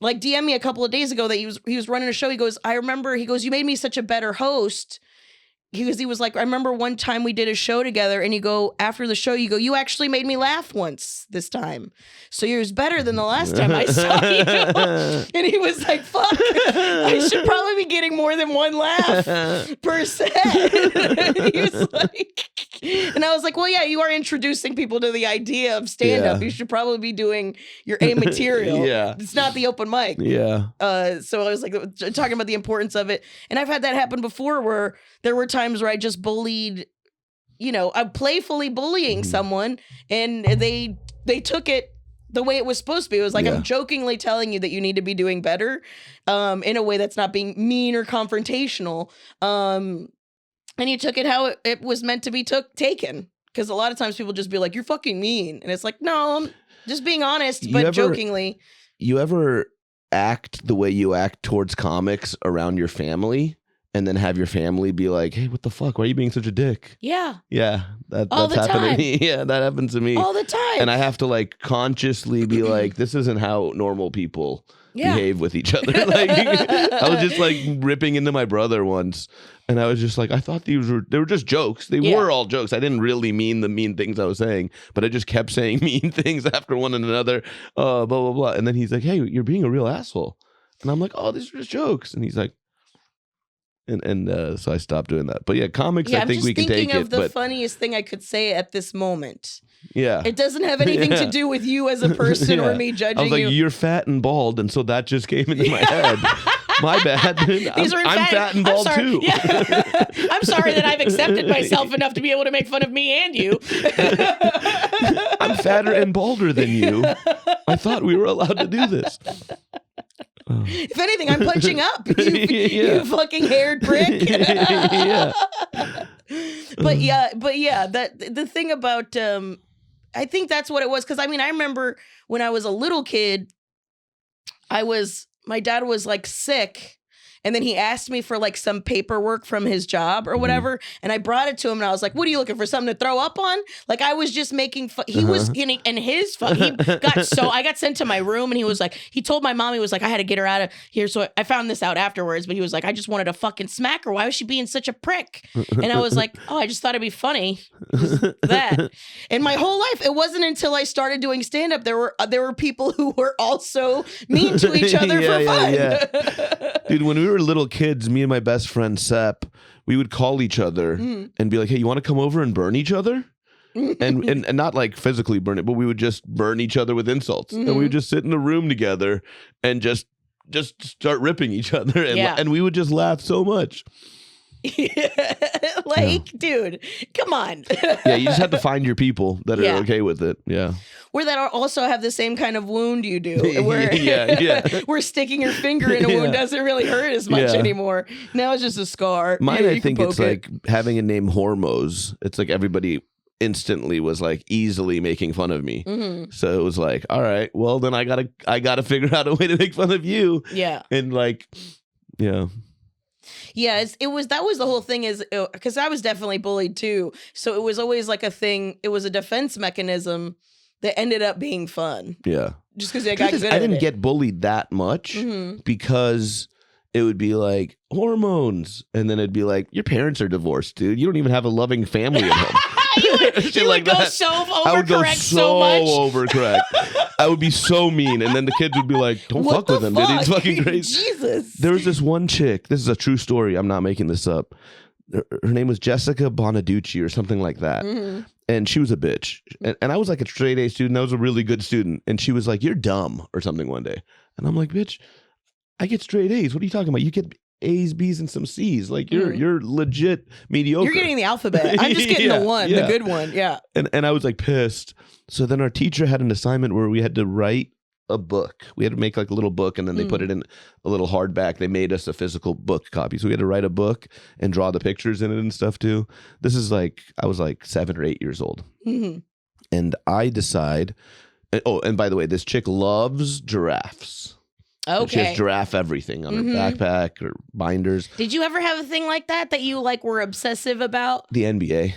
like DM me a couple of days ago that he was running a show. He goes, I remember, he goes, you made me such a better host. He was like, I remember one time we did a show together, and you go, after the show, you go, you actually made me laugh once this time. So you're better than the last time I saw you. And he was like, fuck, I should probably be getting more than one laugh per set. He was like, and I was like, well, yeah, you are introducing people to the idea of stand-up. You should probably be doing your A material. It's not the open mic. So I was like, talking about the importance of it. And I've had that happen before, where there were times where I just bullied, I'm playfully bullying someone, and they took it the way it was supposed to be. It was like, I'm jokingly telling you that you need to be doing better, in a way that's not being mean or confrontational. And you took it how it was meant to be taken. Because a lot of times people just be like, you're fucking mean. And it's like, no, I'm just being honest, but jokingly. You ever act the way you act towards comics around your family? And then have your family be like, hey, what the fuck? Why are you being such a dick? Yeah. That's happened to me. Yeah, that happened to me. All the time. And I have to like consciously be like, this isn't how normal people behave with each other. Like I was just like ripping into my brother once. And I was just like, I thought they were just jokes. They were all jokes. I didn't really mean the mean things I was saying, but I just kept saying mean things after one another. Blah, blah, blah. And then he's like, hey, you're being a real asshole. And I'm like, oh, these are just jokes. And he's like, And so I stopped doing that. But yeah, comics, I think we can take it. I'm just thinking of the funniest thing I could say at this moment. Yeah. It doesn't have anything to do with you as a person or me judging you. I was like, you're fat and bald, and so that just came into my head. My bad. I'm fat and bald too. Yeah. I'm sorry that I've accepted myself enough to be able to make fun of me and you. I'm fatter and balder than you. I thought we were allowed to do this. If anything, I'm punching up. You fucking haired prick. But yeah, the thing about I think that's what it was. Because I mean, I remember when I was a little kid, my dad was like sick. And then he asked me for like some paperwork from his job or whatever. And I brought it to him and I was like, what are you looking for? Something to throw up on? Like I was just making fun. He was getting, and his fun. I got sent to my room, and he was like, he told my mom, he was like, I had to get her out of here. So I found this out afterwards, but he was like, I just wanted to fucking smack her. Why was she being such a prick? And I was like, oh, I just thought it'd be funny. That. And my whole life, it wasn't until I started doing stand-up, there were people who were also mean to each other for fun. Dude, when we were little kids, me and my best friend Sepp, we would call each other and be like, hey, you want to come over and burn each other? And not like physically burn it, but we would just burn each other with insults. And we would just sit in a room together and just start ripping each other. And we would just laugh so much. Dude, come on. Yeah, you just have to find your people that are okay with it. Yeah. Where that also have the same kind of wound you do. Where, where sticking your finger in a wound doesn't really hurt as much anymore. Now it's just a scar. Mine, I think it's like having a name Hormoz. It's like everybody instantly was like easily making fun of me. So it was like, all right, well then I gotta figure out a way to make fun of you. Yeah. And like, yeah. Yeah, that was the whole thing, is because I was definitely bullied too. So it was always like a thing. It was a defense mechanism that ended up being fun. Yeah. Just because I got good at it. I didn't get bullied that much because it would be like hormones. And then it'd be like, your parents are divorced, dude. You don't even have a loving family at home. you would go so overcorrect so much. Overcorrect. I would be so mean. And then the kids would be like, don't fuck with him, dude. He's fucking crazy. Jesus. There was this one chick. This is a true story. I'm not making this up. Her name was Jessica Bonaducci or something like that. And she was a bitch. And I was like a straight A student. I was a really good student. And she was like, you're dumb or something one day. And I'm like, bitch, I get straight A's. What are you talking about? You get A's, B's, and some C's. Like you're legit mediocre. You're getting the alphabet. I'm just getting the one, the good one. Yeah. And I was like pissed. So then our teacher had an assignment where we had to write a book. We had to make like a little book, and then they put it in a little hardback. They made us a physical book copy. So we had to write a book and draw the pictures in it and stuff too. This is like, I was like 7 or 8 years old. and I decide. Oh, and by the way, this chick loves giraffes. Okay. She has giraffe everything on her backpack or binders. Did you ever have a thing like that you like were obsessive about? The NBA.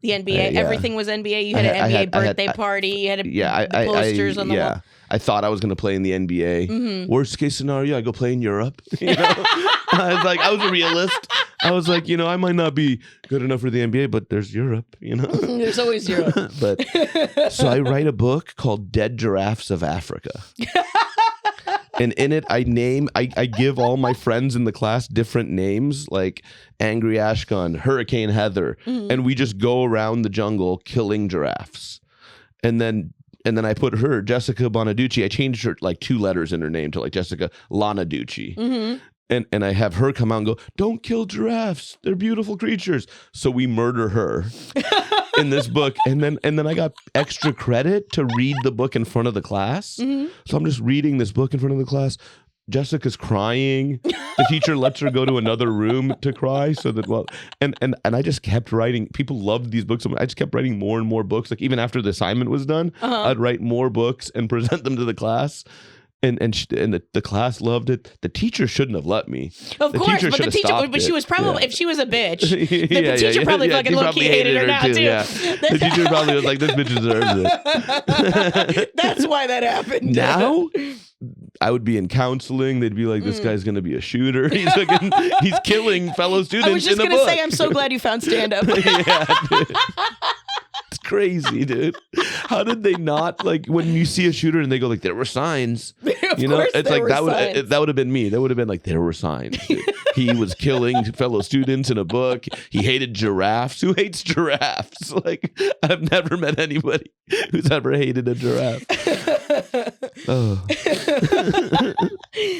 The NBA. Yeah. Everything was NBA. You had an NBA birthday party. You had the posters on the wall. I thought I was going to play in the NBA. Worst case scenario, I go play in Europe. You know? I was a realist. I was like, I might not be good enough for the NBA, but there's Europe, There's always Europe. But so I write a book called Dead Giraffes of Africa. And in it, I give all my friends in the class different names, like Angry Ashkan, Hurricane Heather, and we just go around the jungle killing giraffes. And then I put her, Jessica Bonaducci. I changed her like 2 letters in her name to like Jessica Lanaducci. And I have her come out and go, don't kill giraffes. They're beautiful creatures. So we murder her in this book. And then I got extra credit to read the book in front of the class. So I'm just reading this book in front of the class. Jessica's crying. The teacher lets her go to another room to cry so that, and I just kept writing. People loved these books. I just kept writing more and more books. Like even after the assignment was done, I'd write more books and present them to the class. And the class loved it. The teacher shouldn't have let me. Of course, but she was probably, if she was a bitch, the teacher probably fucking low-key hated her now too. Yeah. The teacher probably was like, this bitch deserves it. That's why that happened. Now, I would be in counseling. They'd be like, this guy's going to be a shooter. He's killing fellow students. I was just going to say, I'm so glad you found stand-up. Yeah, dude. It's crazy, dude. How did they not, like, when you see a shooter and they go like, there were signs, it's like that would have been me. That would have been like, there were signs. He was killing fellow students in a book. He hated giraffes. Who hates giraffes? Like, I've never met anybody who's ever hated a giraffe. Oh.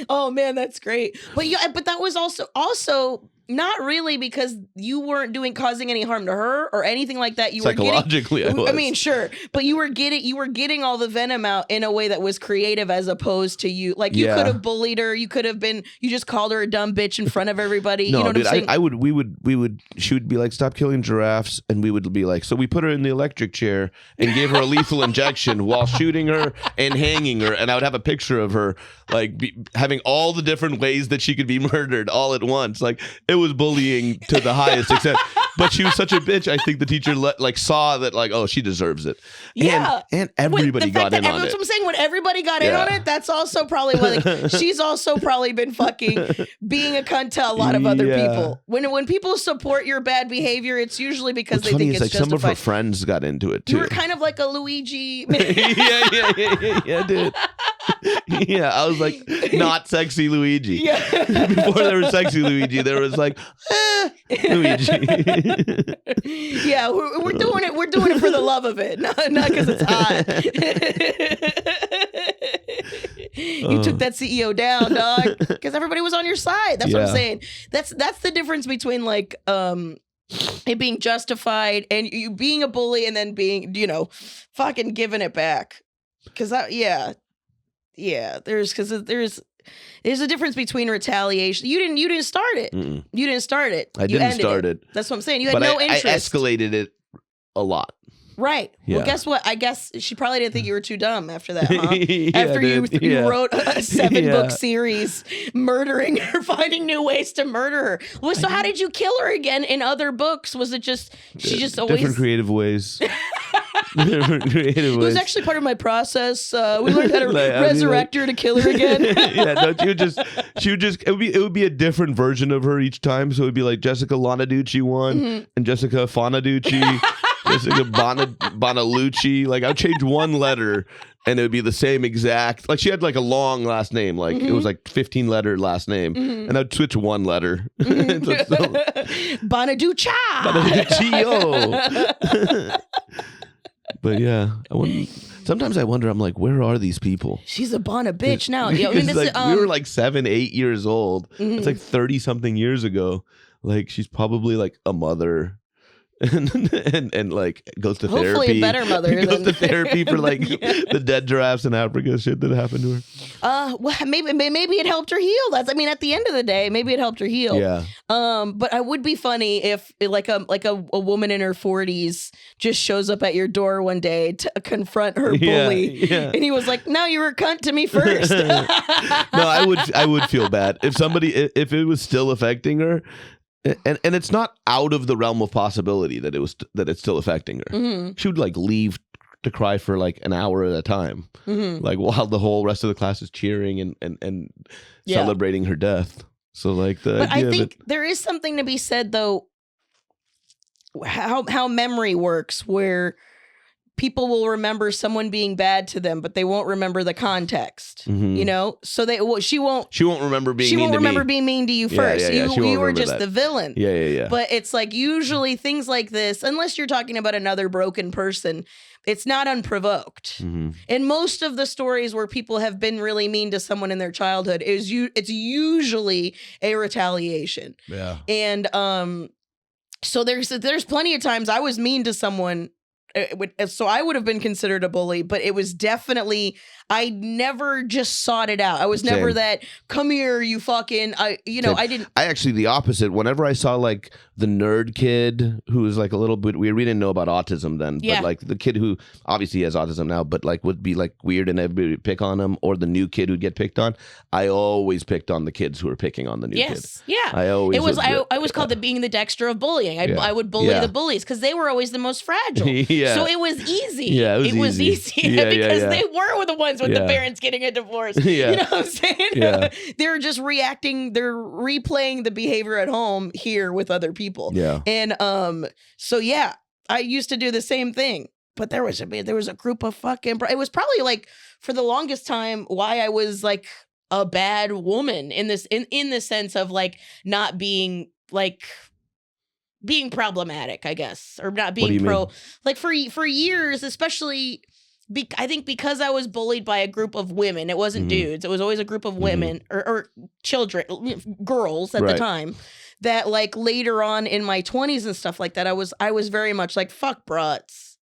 Oh man, that's great. But that was also not really, because you weren't causing any harm to her or anything like that. You psychologically, were getting, I was. I mean, sure, but you were getting all the venom out in a way that was creative, as opposed to you. Like, you could have bullied her. You could have you just called her a dumb bitch in front of everybody. No, you know dude, what I'm saying? she would be like, stop killing giraffes, and we would be like, so we put her in the electric chair and gave her a lethal injection while shooting her and hanging her, and I would have a picture of her like having all the different ways that she could be murdered all at once. Like, it was bullying to the highest extent. But she was such a bitch. I think the teacher saw that, like, oh, she deserves it. Yeah, and everybody got in on it. That's what I'm saying. When everybody got in on it, that's also probably why, like, she's also probably been fucking being a cunt to a lot of other people. When people support your bad behavior, it's usually because they think it's like justified. Some of her friends got into it too. You were kind of like a Luigi. yeah, dude. Yeah, I was like not sexy Luigi. Yeah. Before there was sexy Luigi, there was like Luigi. Yeah, we're doing it. We're doing it for the love of it, not because it's hot. You took that CEO down, dog, because everybody was on your side. That's what I'm saying. That's the difference between like it being justified and you being a bully and then being, fucking giving it back. Because there's a difference between retaliation. You didn't start it. Mm-mm. You didn't start it. I didn't start it. That's what I'm saying. You had no interest. I escalated it a lot. Right. Yeah. Well, guess what? I guess she probably didn't think you were too dumb after that, huh? Yeah, after dude. you wrote a 7-book series murdering her, finding new ways to murder her. Well, so how did you kill her again in other books? Was it just she just always different creative ways? Different creative It ways. was actually part of my process. We learned how to resurrect her to kill her again. Yeah, no, it would be a different version of her each time. So it would be like Jessica Lanaducci one and Jessica Fonaducci. Jessica Bonalucci. Like, I'd change one letter and it would be the same exact. Like, she had like a long last name. Like, it was like 15-letter last name. And I'd switch one letter. Bonaduccia. Bonaduccio. But yeah, sometimes I wonder, I'm like, where are these people? She's a Bona bitch now. Yeah, I mean, we were like 7-8 years old. It's like 30-something years ago. Like, she's probably like a mother and like goes to therapy. Hopefully a better mother. Goes to therapy for like Yeah. the dead giraffes in Africa shit that happened to her. Well, maybe it helped her heal. At the end of the day, maybe it helped her heal. Yeah. But it would be funny if like a woman in her 40s just shows up at your door one day to confront her bully, Yeah. and he was like, "No, you were a cunt to me first." No, I would feel bad if if it was still affecting her. And it's not out of the realm of possibility that it's still affecting her. Mm-hmm. She would like leave to cry for like an hour at a time, like while the whole rest of the class is cheering and celebrating her death. So like but I think there is something to be said though, how memory works, where people will remember someone being bad to them, but they won't remember the context. You know, so she won't remember being mean to you first. You were just the villain. Yeah. But it's like usually things like this, unless you're talking about another broken person, it's not unprovoked. And most of the stories where people have been really mean to someone in their childhood it's usually a retaliation. Yeah. And so there's plenty of times I was mean to someone. So I would have been considered a bully, but it was definitely, I never just sought it out. I was never that, come here, you fucking, I didn't. I actually, the opposite. Whenever I saw like the nerd kid who was like a little bit weird, we didn't know about autism then, but like the kid who obviously has autism now, but like would be like weird and everybody would pick on him, or the new kid who'd get picked on. I always picked on the kids who were picking on the new kid. Yeah. I always I was called being the Dexter of bullying. I would bully the bullies because they were always the most fragile. So it was easy. Yeah, it was easy. Because they were the ones with the parents getting a divorce. You know what I'm saying? Yeah. They're just reacting. They're replaying the behavior at home here with other people. Yeah. And so yeah, I used to do the same thing. But there was a group of fucking. It was probably like for the longest time why I was like a bad woman in the sense of like not being like. Being problematic, I guess, or not being mean? Like for years, especially, I think because I was bullied by a group of women. It wasn't dudes. It was always a group of women or children, girls at the time. That like later on in my 20s and stuff like that, I was very much like fuck brats,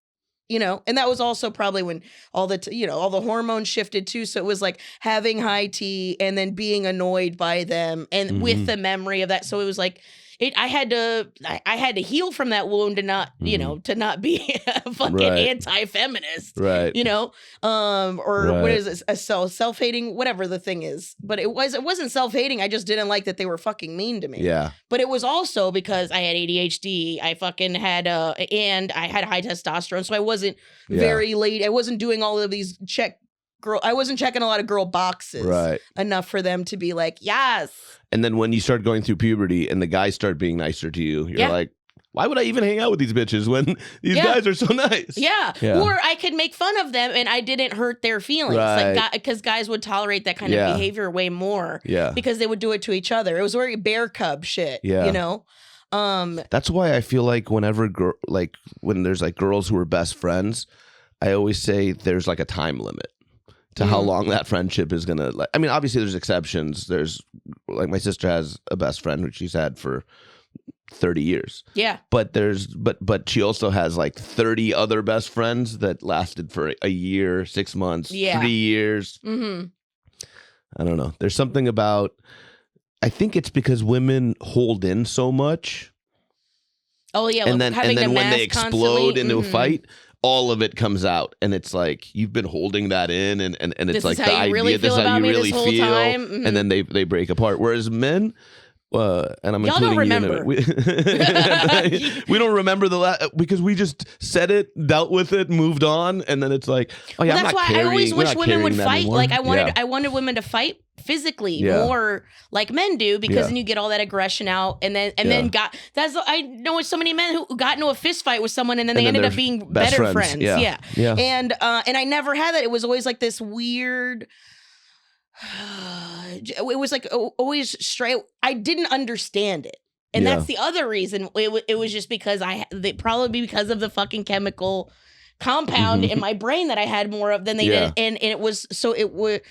you know. And that was also probably when all the hormones shifted too. So it was like having high T and then being annoyed by them, and with the memory of that. So it was like. I had to heal from that wound to not, to not be a fucking anti-feminist, you know, what is it? A self-hating, whatever the thing is. But it wasn't self-hating. I just didn't like that they were fucking mean to me. Yeah. But it was also because I had ADHD. I fucking had, and I had high testosterone. So I wasn't very late. I wasn't doing all of these I wasn't checking a lot of girl boxes enough for them to be like, yes. And then when you start going through puberty and the guys start being nicer to you, you're like, why would I even hang out with these bitches when these guys are so nice? Yeah. Or I could make fun of them and I didn't hurt their feelings. Like, because guys would tolerate that kind of behavior way more. Yeah. Because they would do it to each other. It was very bear cub shit, you know? That's why I feel like whenever, when there's like girls who are best friends, I always say there's like a time limit to how long that friendship is gonna. I mean, obviously there's exceptions. There's like my sister has a best friend which she's had for 30 years. Yeah. But but she also has like 30 other best friends that lasted for a year, 6 months, 3 years. I don't know. There's something about. I think it's because women hold in so much. Oh yeah, and then when they explode into a fight. All of it comes out, and it's like you've been holding that in, and it's like the idea this is how you really feel, and then they break apart. Whereas men, and I'm y'all don't remember. We don't remember because we just said it, dealt with it, moved on, and then it's like, oh yeah, that's why I always wish women would fight. Anymore. Like I wanted women to fight physically more like men do, because then you get all that aggression out, and then I know so many men who got into a fist fight with someone and then they ended up being better friends. Yeah. And I never had that. It was always like this weird. It was like always straight. I didn't understand it. And that's the other reason. It was just because probably because of the fucking chemical compound in my brain that I had more of than they did. And it was, so it would,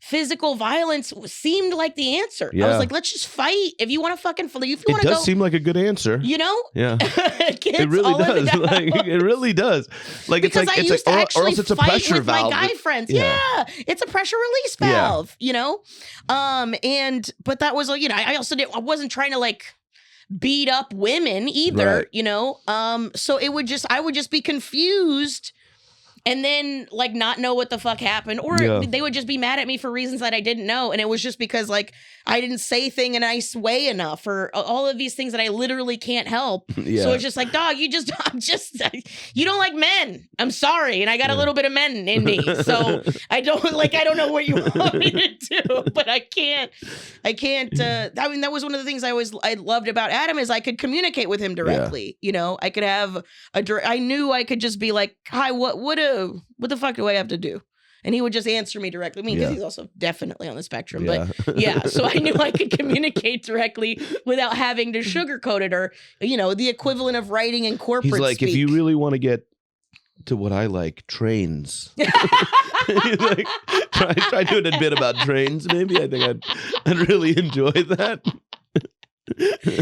physical violence seemed like the answer. I was like, let's just fight. If you want to fucking, if you want to go. It does seem like a good answer. You know? Yeah. It really does. Like, it really does. Like, because it's like, or else it's a pressure valve. My guy friends. Yeah. It's a pressure release valve, you know? But that was, you know, I wasn't trying to like beat up women either, you know? So I would just be confused and then like not know what the fuck happened, or they would just be mad at me for reasons that I didn't know. And it was just because like I didn't say thing a nice way enough, or all of these things that I literally can't help. So it's just like, dog, you don't like men. I'm sorry. And I got a little bit of men in me. So I don't know what you want me to do, but I can't, I mean, that was one of the things I loved about Adam is I could communicate with him directly. You know, I could have I knew I could just be like, hi, what the fuck do I have to do? And he would just answer me directly. I mean, because he's also definitely on the spectrum. But so I knew I could communicate directly without having to sugarcoat it, or, you know, the equivalent of writing in corporate He's like, speak. if you really want to get to what I like, trains. He's like, try doing a bit about trains, maybe. I think I'd really enjoy that.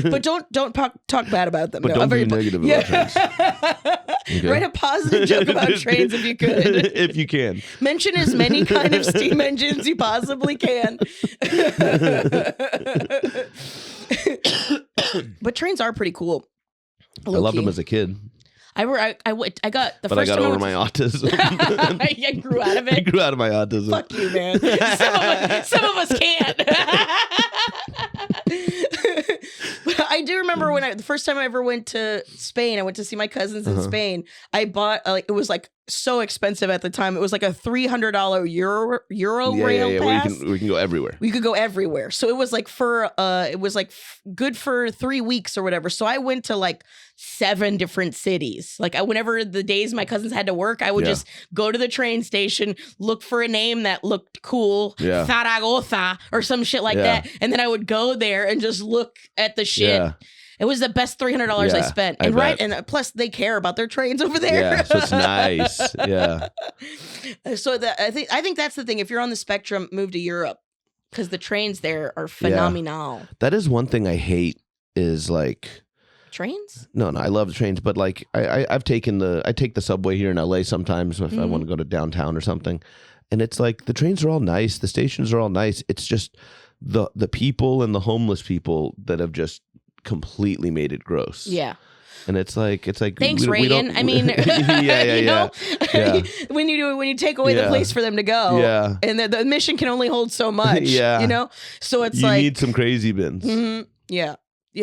But don't talk bad about them. But don't be negative about trains. Okay. Write a positive joke about trains if you could. If you can. Mention as many kind of steam engines you possibly can. But trains are pretty cool. I loved them as a kid. I got the but first I got time over my autism. I grew out of it. I grew out of my autism. Fuck you, man. Some of us can't. I do remember when the first time I ever went to Spain, I went to see my cousins in Spain. I bought it was like so expensive at the time. It was like a $300 Euro rail pass. We can go everywhere. We could go everywhere. So it was like good for 3 weeks or whatever. So I went to like 7 different cities. Like whenever the days my cousins had to work, I would just go to the train station, look for a name that looked cool, Zaragoza or some shit like that. And then I would go there and just look at the shit. Yeah. It was the best $300 I spent. And and plus they care about their trains over there. Yeah, so it's nice. Yeah. So I think that's the thing. If you're on the spectrum, move to Europe, because the trains there are phenomenal. Yeah. That is one thing I hate is like trains. No, I love the trains, but like I take the subway here in LA sometimes if I want to go to downtown or something, and it's like the trains are all nice, the stations are all nice. It's just the people and the homeless people that have just completely made it gross. Yeah. And it's like thanks, Reagan. I mean, you know, when you take away the place for them to go, and the mission can only hold so much. You know, so it's you need some crazy bins. Yeah,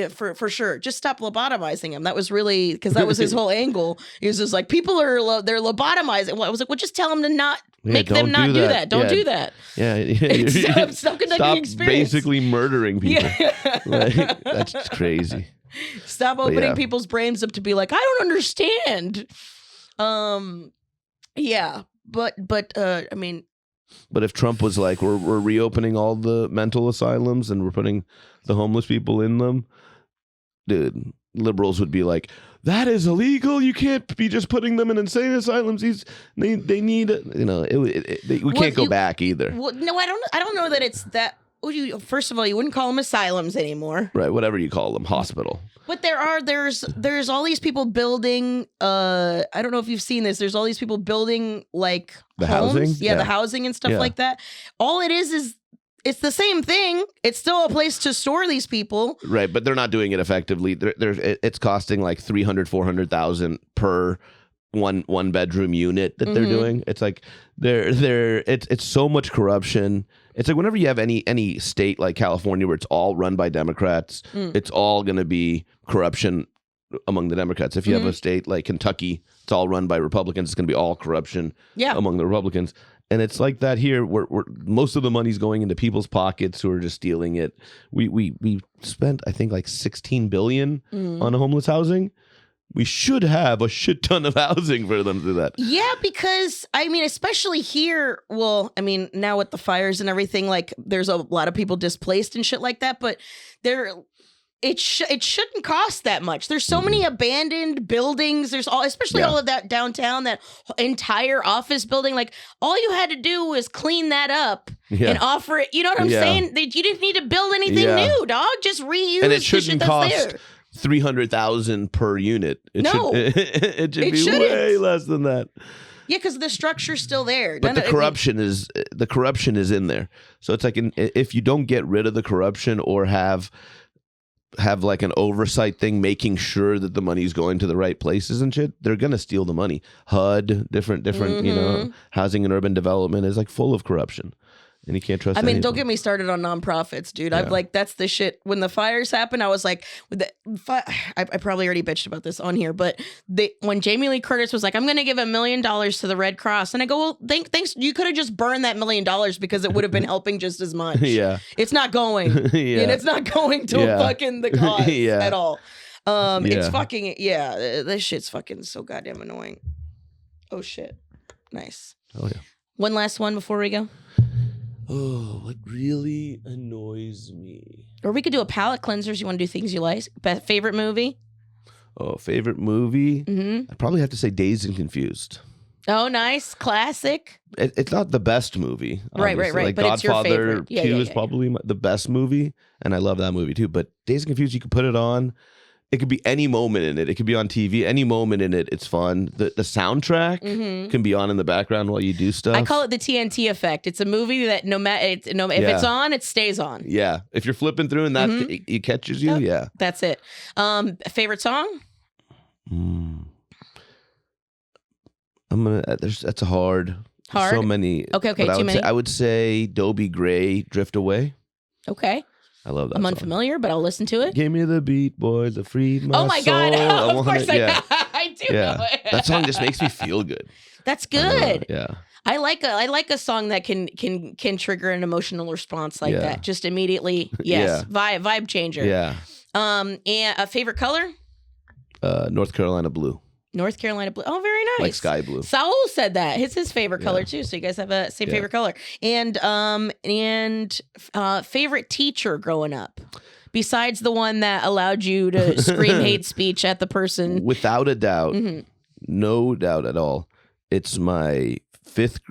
for sure. Just stop lobotomizing him. That was really, because that was his whole angle. He was just like, people are they're lobotomizing. Well, I was like, well, just tell them to not make them not do that. Don't do that. Yeah. Stop conducting experience. Basically murdering people. Like, that's crazy. Stop opening people's brains up to be like, I don't understand. Yeah, but I mean. But if Trump was like, we're reopening all the mental asylums and we're putting the homeless people in them, dude, liberals would be like, that is illegal. You can't be just putting them in insane asylums. They need, you know, we can't go back either. Well, no, I don't know that it's that. First of all, you wouldn't call them asylums anymore, right? Whatever you call them, hospital. But there's all these people building. I don't know if you've seen this. There's all these people building like the homes. Housing, the housing and stuff like that. All it is it's the same thing. It's still a place to store these people, right? But they're not doing it effectively. It's costing like $300,000-$400,000 per one bedroom unit that they're doing. It's like it's so much corruption. It's like whenever you have any state like California where it's all run by Democrats, it's all going to be corruption among the Democrats. If you have a state like Kentucky, it's all run by Republicans, it's going to be all corruption among the Republicans. And it's like that here, where most of the money's going into people's pockets who are just stealing it. We spent, I think, like $16 billion on homeless housing. We should have a shit ton of housing for them to do that. Yeah, because, I mean, especially here, well, I mean, now with the fires and everything, like, there's a lot of people displaced and shit like that, but it shouldn't cost that much. There's so many abandoned buildings. There's especially all of that downtown, that entire office building. Like, all you had to do was clean that up and offer it. You know what I'm saying? You didn't need to build anything new, dog. Just reuse and it the shouldn't shit that's cost there. $300,000 per unit. It should be shouldn't. way less than that. Yeah, because the structure's still there. But the corruption is in there. So it's like if you don't get rid of the corruption or have like an oversight thing, making sure that the money's going to the right places and shit, they're gonna steal the money. HUD, different, you know, housing and urban development is like full of corruption. And you can't trust anything. Don't get me started on nonprofits, dude. I'm like, that's the shit. When the fires happened, I was like, I probably already bitched about this on here, but when Jamie Lee Curtis was like, I'm going to give $1 million to the Red Cross. And I go, well, thanks. You could have just burned that $1 million because it would have been helping just as much. Yeah. It's not going. And it's not going to fucking the cause at all. It's fucking, this shit's fucking so goddamn annoying. Oh, shit. Nice. Oh, yeah. One last one before we go. Oh, what really annoys me? Or we could do a palate cleansers. You want to do things you like? Favorite movie? Oh, favorite movie? I'd probably have to say Dazed and Confused. Oh, nice. Classic. It's not the best movie. Right. Like but it's your favorite. Godfather 2 is probably the best movie, and I love that movie too. But Dazed and Confused, you could put it on. It could be any moment in it. It could be on TV. Any moment in it, it's fun. The soundtrack can be on in the background while you do stuff. I call it the TNT effect. It's a movie that if it's on, it stays on. Yeah. If you're flipping through and that it catches you, That's it. Favorite song? That's a hard. So many. Okay. Too many. I would say Dobie Gray, Drift Away. Okay. I love that. I'm song. Unfamiliar, but I'll listen to it. Give me the beat, boys. The free my Oh my soul. God! Of course I do know Yeah. it. That song just makes me feel good. That's good. Yeah. I like a song that can trigger an emotional response like that. Just immediately. Yes. Vibe changer. Yeah. And a favorite color? North Carolina blue. North Carolina blue. Oh, very nice. Like sky blue. Saul said that. It's his favorite color too. So you guys have a same favorite color. And favorite teacher growing up, besides the one that allowed you to scream hate speech at the person. Without a doubt, no doubt at all, it's my fifth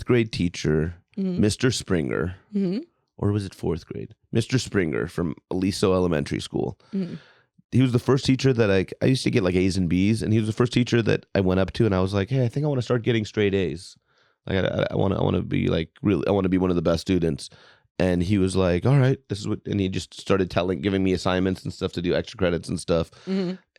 grade teacher, Mr. Springer, or was it fourth grade? Mr. Springer from Aliso Elementary School. He was the first teacher that I used to get like A's and B's, and he was the first teacher that I went up to, and I was like, hey, I think I want to start getting straight A's. Like I want to be like really, I want to be one of the best students. And he was like, all right, this is what, and he just started giving me assignments and stuff to do, extra credits and stuff.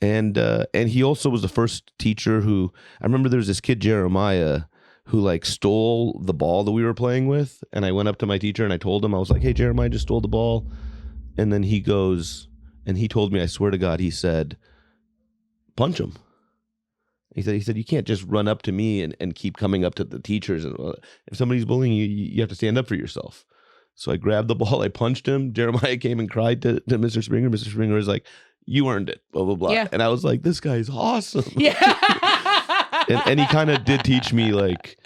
And he also was the first teacher who, I remember there was this kid, Jeremiah, who like stole the ball that we were playing with. And I went up to my teacher and I told him, I was like, hey, Jeremiah just stole the ball. And then he goes, and he told me, I swear to God, he said, punch him. He said, you can't just run up to me and keep coming up to the teachers. And if somebody's bullying you, you have to stand up for yourself. So I grabbed the ball, I punched him. Jeremiah came and cried to Mr. Springer. Mr. Springer was like, you earned it, blah, blah, blah. Yeah. And I was like, this guy's awesome. Yeah. and he kind of did teach me like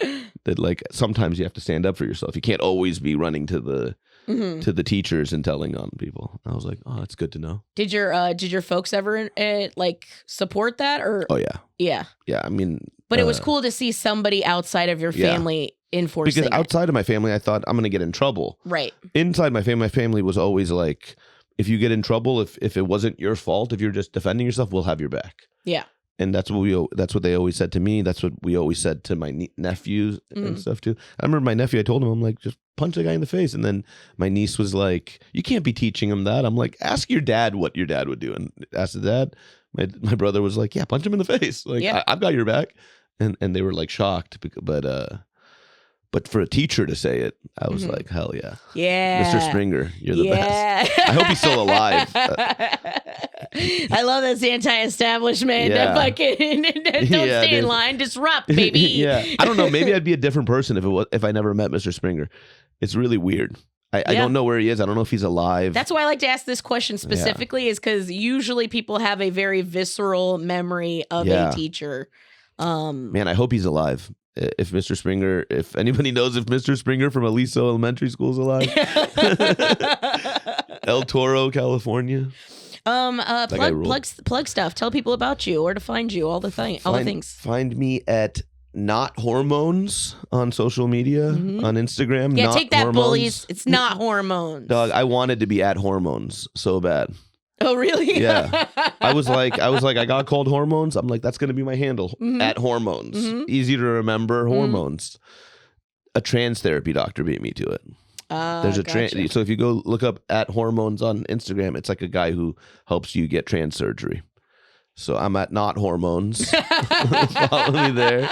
that, like sometimes you have to stand up for yourself. You can't always be running to the teachers and telling on people. I was like, oh, that's good to know. Did your folks ever like support that or? Oh yeah. I mean, but it was cool to see somebody outside of your family enforcing. Because outside of my family, I thought I'm going to get in trouble. Right. Inside my family was always like, if you get in trouble, if it wasn't your fault, if you're just defending yourself, we'll have your back. Yeah. And that's what they always said to me. That's what we always said to my nephews and stuff too. I remember my nephew, I told him, I'm like, just punch the guy in the face. And then my niece was like, you can't be teaching him that. I'm like, ask your dad what your dad would do. And asked the dad. My brother was like, yeah, punch him in the face. Like, yeah. I've got your back. And they were like shocked. But for a teacher to say it, I was like, hell yeah. Yeah. Mr. Springer, you're the best. I hope he's still alive. I love this anti-establishment. Yeah. Don't stay in line, disrupt, baby. Yeah. I don't know. Maybe I'd be a different person if I never met Mr. Springer. It's really weird. I don't know where he is. I don't know if he's alive. That's why I like to ask this question specifically is because usually people have a very visceral memory of a teacher. Man, I hope he's alive. If Mr. Springer, if anybody knows if Mr. Springer from Aliso Elementary School is alive, El Toro, California. Plug stuff. Tell people about you, where to find you, all the things. Find me at Not Hormones on social media, on Instagram. Yeah, Not take that, Hormones. bullies. It's not hormones. Dog, I wanted to be at Hormones so bad. Oh, really? Yeah. I was like, I got called Hormones. I'm like, that's gonna be my handle. At Hormones. Easy to remember. Hormones. A trans therapy doctor beat me to it. There's a gotcha. so if you go look up at Hormones on Instagram, it's like a guy who helps you get trans surgery. So I'm at Not Hormones. Follow me there.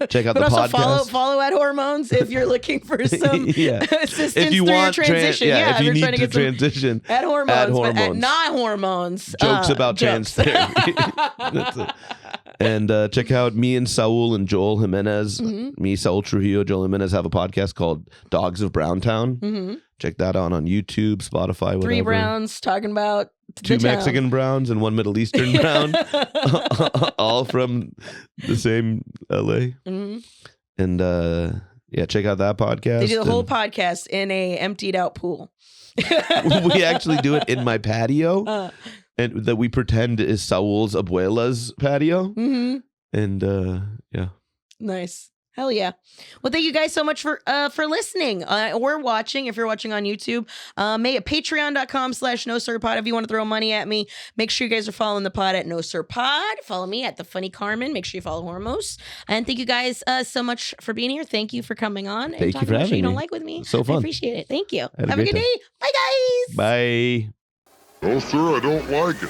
Check out the podcast. Follow at Hormones if you're looking for some assistance if you through want your transition. if you trying need to to transition. At Hormones, but at Not Hormones. Jokes about trans therapy. That's it. And check out me and Saul and Joel Jimenez. Me, Saul Trujillo, Joel Jimenez have a podcast called Dogs of Browntown. Check that out on YouTube, Spotify, whatever. 3 Browns talking about 2 Mexican Browns and 1 Middle Eastern Brown. All from the same LA. And check out that podcast. They do the whole podcast in a emptied out pool. We actually do it in my patio. And that we pretend is Saul's abuela's patio. And Nice. Hell yeah. Well, thank you guys so much for listening or watching. If you're watching on YouTube, patreon.com/NoSirPod. If you want to throw money at me, make sure you guys are following the pod at NoSirPod. Follow me at The Funny Carmen. Make sure you follow Hormoz. And thank you guys so much for being here. Thank you for coming on. Thank you for having me. You don't like with me. So fun. I appreciate it. Thank you. Have a good day. Bye, guys. Bye. No, sir, I don't like it.